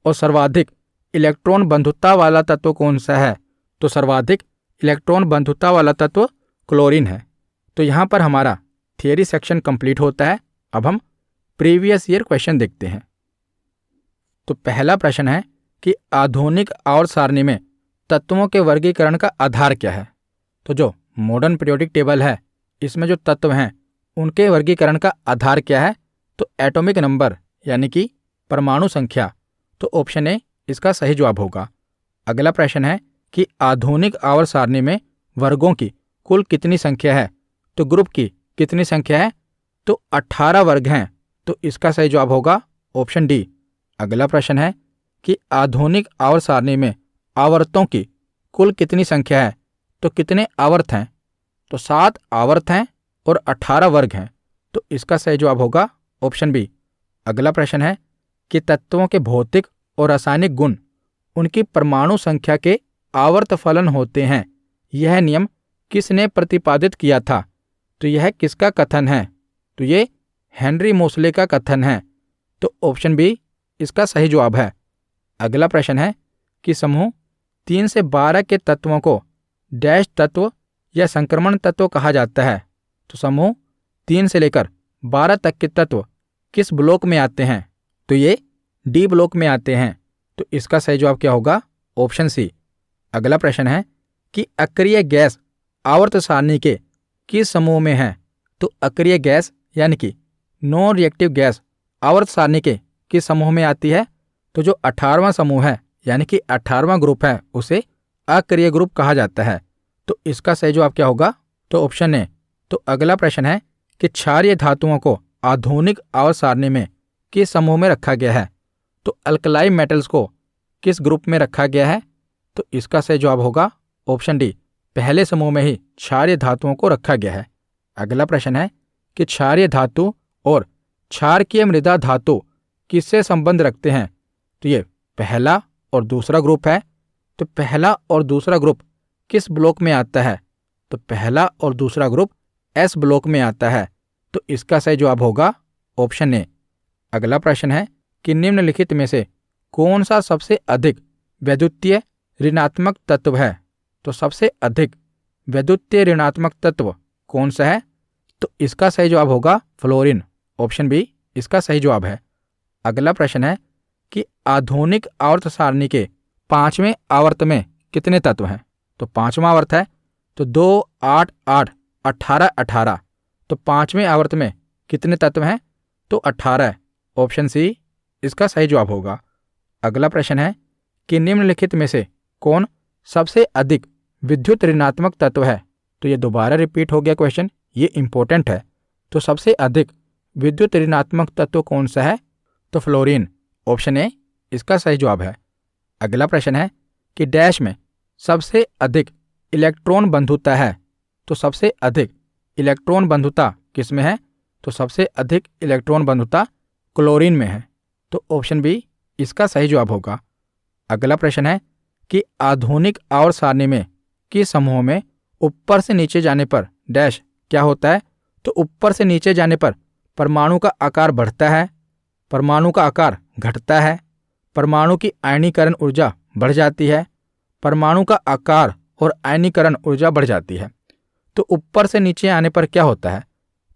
और सर्वाधिक इलेक्ट्रॉन बंधुता वाला तत्व कौन सा है? तो सर्वाधिक इलेक्ट्रॉन बंधुता वाला तत्व क्लोरीन है। तो यहाँ पर हमारा थियरी सेक्शन कंप्लीट होता है। अब हम प्रीवियस ईयर क्वेश्चन देखते हैं। तो पहला प्रश्न है कि आधुनिक आवर्त सारणी में तत्वों के वर्गीकरण का आधार क्या है? तो जो मॉडर्न पीरियोडिक टेबल है इसमें जो तत्व हैं उनके वर्गीकरण का आधार क्या है? तो एटॉमिक नंबर यानी कि परमाणु संख्या। तो ऑप्शन ए इसका सही जवाब होगा। अगला प्रश्न है कि आधुनिक आवर्त सारणी में वर्गों की कुल कितनी संख्या है? तो ग्रुप की कितनी संख्या है? तो 18 वर्ग हैं। तो इसका सही जवाब होगा ऑप्शन डी। अगला प्रश्न है कि आधुनिक आवर्त सारणी में आवर्तों की कुल कितनी संख्या है? तो कितने आवर्त हैं? तो 7 आवर्त हैं और 18 वर्ग हैं। तो इसका सही जवाब होगा ऑप्शन बी। अगला प्रश्न है कि तत्वों के भौतिक और रासायनिक गुण उनकी परमाणु संख्या के आवर्त फलन होते हैं। यह नियम किसने प्रतिपादित किया था? तो यह किसका कथन है? तो ये हेनरी मोसले का कथन है। तो ऑप्शन बी इसका सही जवाब है। अगला प्रश्न है कि समूह 3 से 12 के तत्वों को डैश तत्व या संक्रमण तत्व कहा जाता है। तो समूह 3 से लेकर 12 तक के तत्व किस ब्लॉक में आते हैं? तो ये डी ब्लॉक में आते हैं। तो इसका सही जवाब क्या होगा? Option C. अगला प्रश्न है कि अक्रिय गैस आवर्त सारणी के किस समूह में है? तो अक्रिय गैस यानी कि नॉन रिएक्टिव गैस आवर्त सारणी के किस समूह में आती है? तो जो 18वां समूह है यानी कि 18वां ग्रुप है उसे अक्रिय ग्रुप कहा जाता है। तो इसका सही जवाब क्या होगा? तो ऑप्शन ए। तो अगला प्रश्न है कि क्षारीय धातुओं को आधुनिक आवर्त सारणी में किस समूह में रखा गया है? तो अल्कलाई मेटल्स को किस ग्रुप में रखा गया है? तो इसका सही जवाब होगा ऑप्शन डी। पहले समूह में ही क्षारीय धातुओं को रखा गया है। अगला प्रश्न है कि क्षारीय धातु और क्षारकीय मृदा धातु किससे संबंध रखते हैं? तो ये पहला और दूसरा ग्रुप है। तो पहला और दूसरा ग्रुप किस ब्लॉक में आता है? तो पहला और दूसरा ग्रुप एस ब्लॉक में आता है। तो इसका सही जवाब होगा ऑप्शन ए। अगला प्रश्न है कि निम्नलिखित में से कौन सा सबसे अधिक वैद्युतीय ऋणात्मक तत्व है? तो सबसे अधिक वैद्युतीय ऋणात्मक तत्व कौन सा है? तो इसका सही जवाब होगा फ्लोरीन। ऑप्शन बी इसका सही जवाब है। अगला प्रश्न है कि आधुनिक आवर्त सारणी के 5वें आवर्त में कितने तत्व हैं? तो 5वां आवर्त है तो 2, 8, 8, 18, 18। तो 5वें आवर्त में कितने तत्व हैं? तो 18। ऑप्शन सी इसका सही जवाब होगा। अगला प्रश्न है कि निम्नलिखित में से कौन सबसे अधिक विद्युत ऋणात्मक तत्व है? तो ये दोबारा रिपीट हो गया क्वेश्चन, ये इंपॉर्टेंट है। तो सबसे अधिक विद्युत ऋणात्मक तत्व कौन सा है? तो फ्लोरीन। ऑप्शन ए इसका सही जवाब है। अगला प्रश्न है कि डैश में सबसे अधिक इलेक्ट्रॉन बंधुता है? तो सबसे अधिक इलेक्ट्रॉन बंधुता किस में है? तो सबसे अधिक इलेक्ट्रॉन बंधुता क्लोरीन में है। तो ऑप्शन बी इसका सही जवाब होगा। अगला प्रश्न है कि आधुनिक आवर्त सारणी में किस समूह में ऊपर से नीचे जाने पर डैश क्या होता है? तो ऊपर से नीचे जाने पर परमाणु का आकार बढ़ता है, परमाणु का आकार घटता है, परमाणु की आयनीकरण ऊर्जा बढ़ जाती है, परमाणु का आकार और आयनीकरण ऊर्जा बढ़ जाती है। तो ऊपर से नीचे आने पर क्या होता है?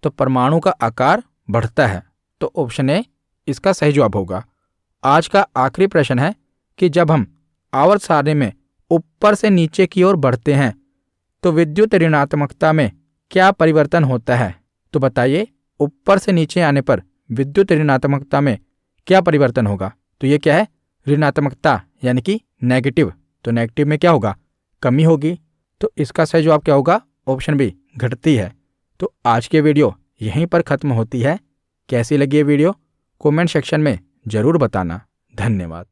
तो परमाणु का आकार बढ़ता है। तो ऑप्शन ए इसका सही जवाब होगा। आज का आखिरी प्रश्न है कि जब हम आवर्त सारणी में ऊपर से नीचे की ओर बढ़ते हैं तो विद्युत ऋणात्मकता में क्या परिवर्तन होता है? तो बताइए, ऊपर से नीचे आने पर विद्युत ऋणात्मकता में क्या परिवर्तन होगा? तो ये क्या है? ऋणात्मकता यानी कि नेगेटिव। तो नेगेटिव में क्या होगा? कमी होगी। तो इसका सही जवाब क्या होगा? ऑप्शन बी घटती है। तो आज की वीडियो यहीं पर खत्म होती है। कैसी लगी ये वीडियो कमेंट सेक्शन में जरूर बताना। धन्यवाद।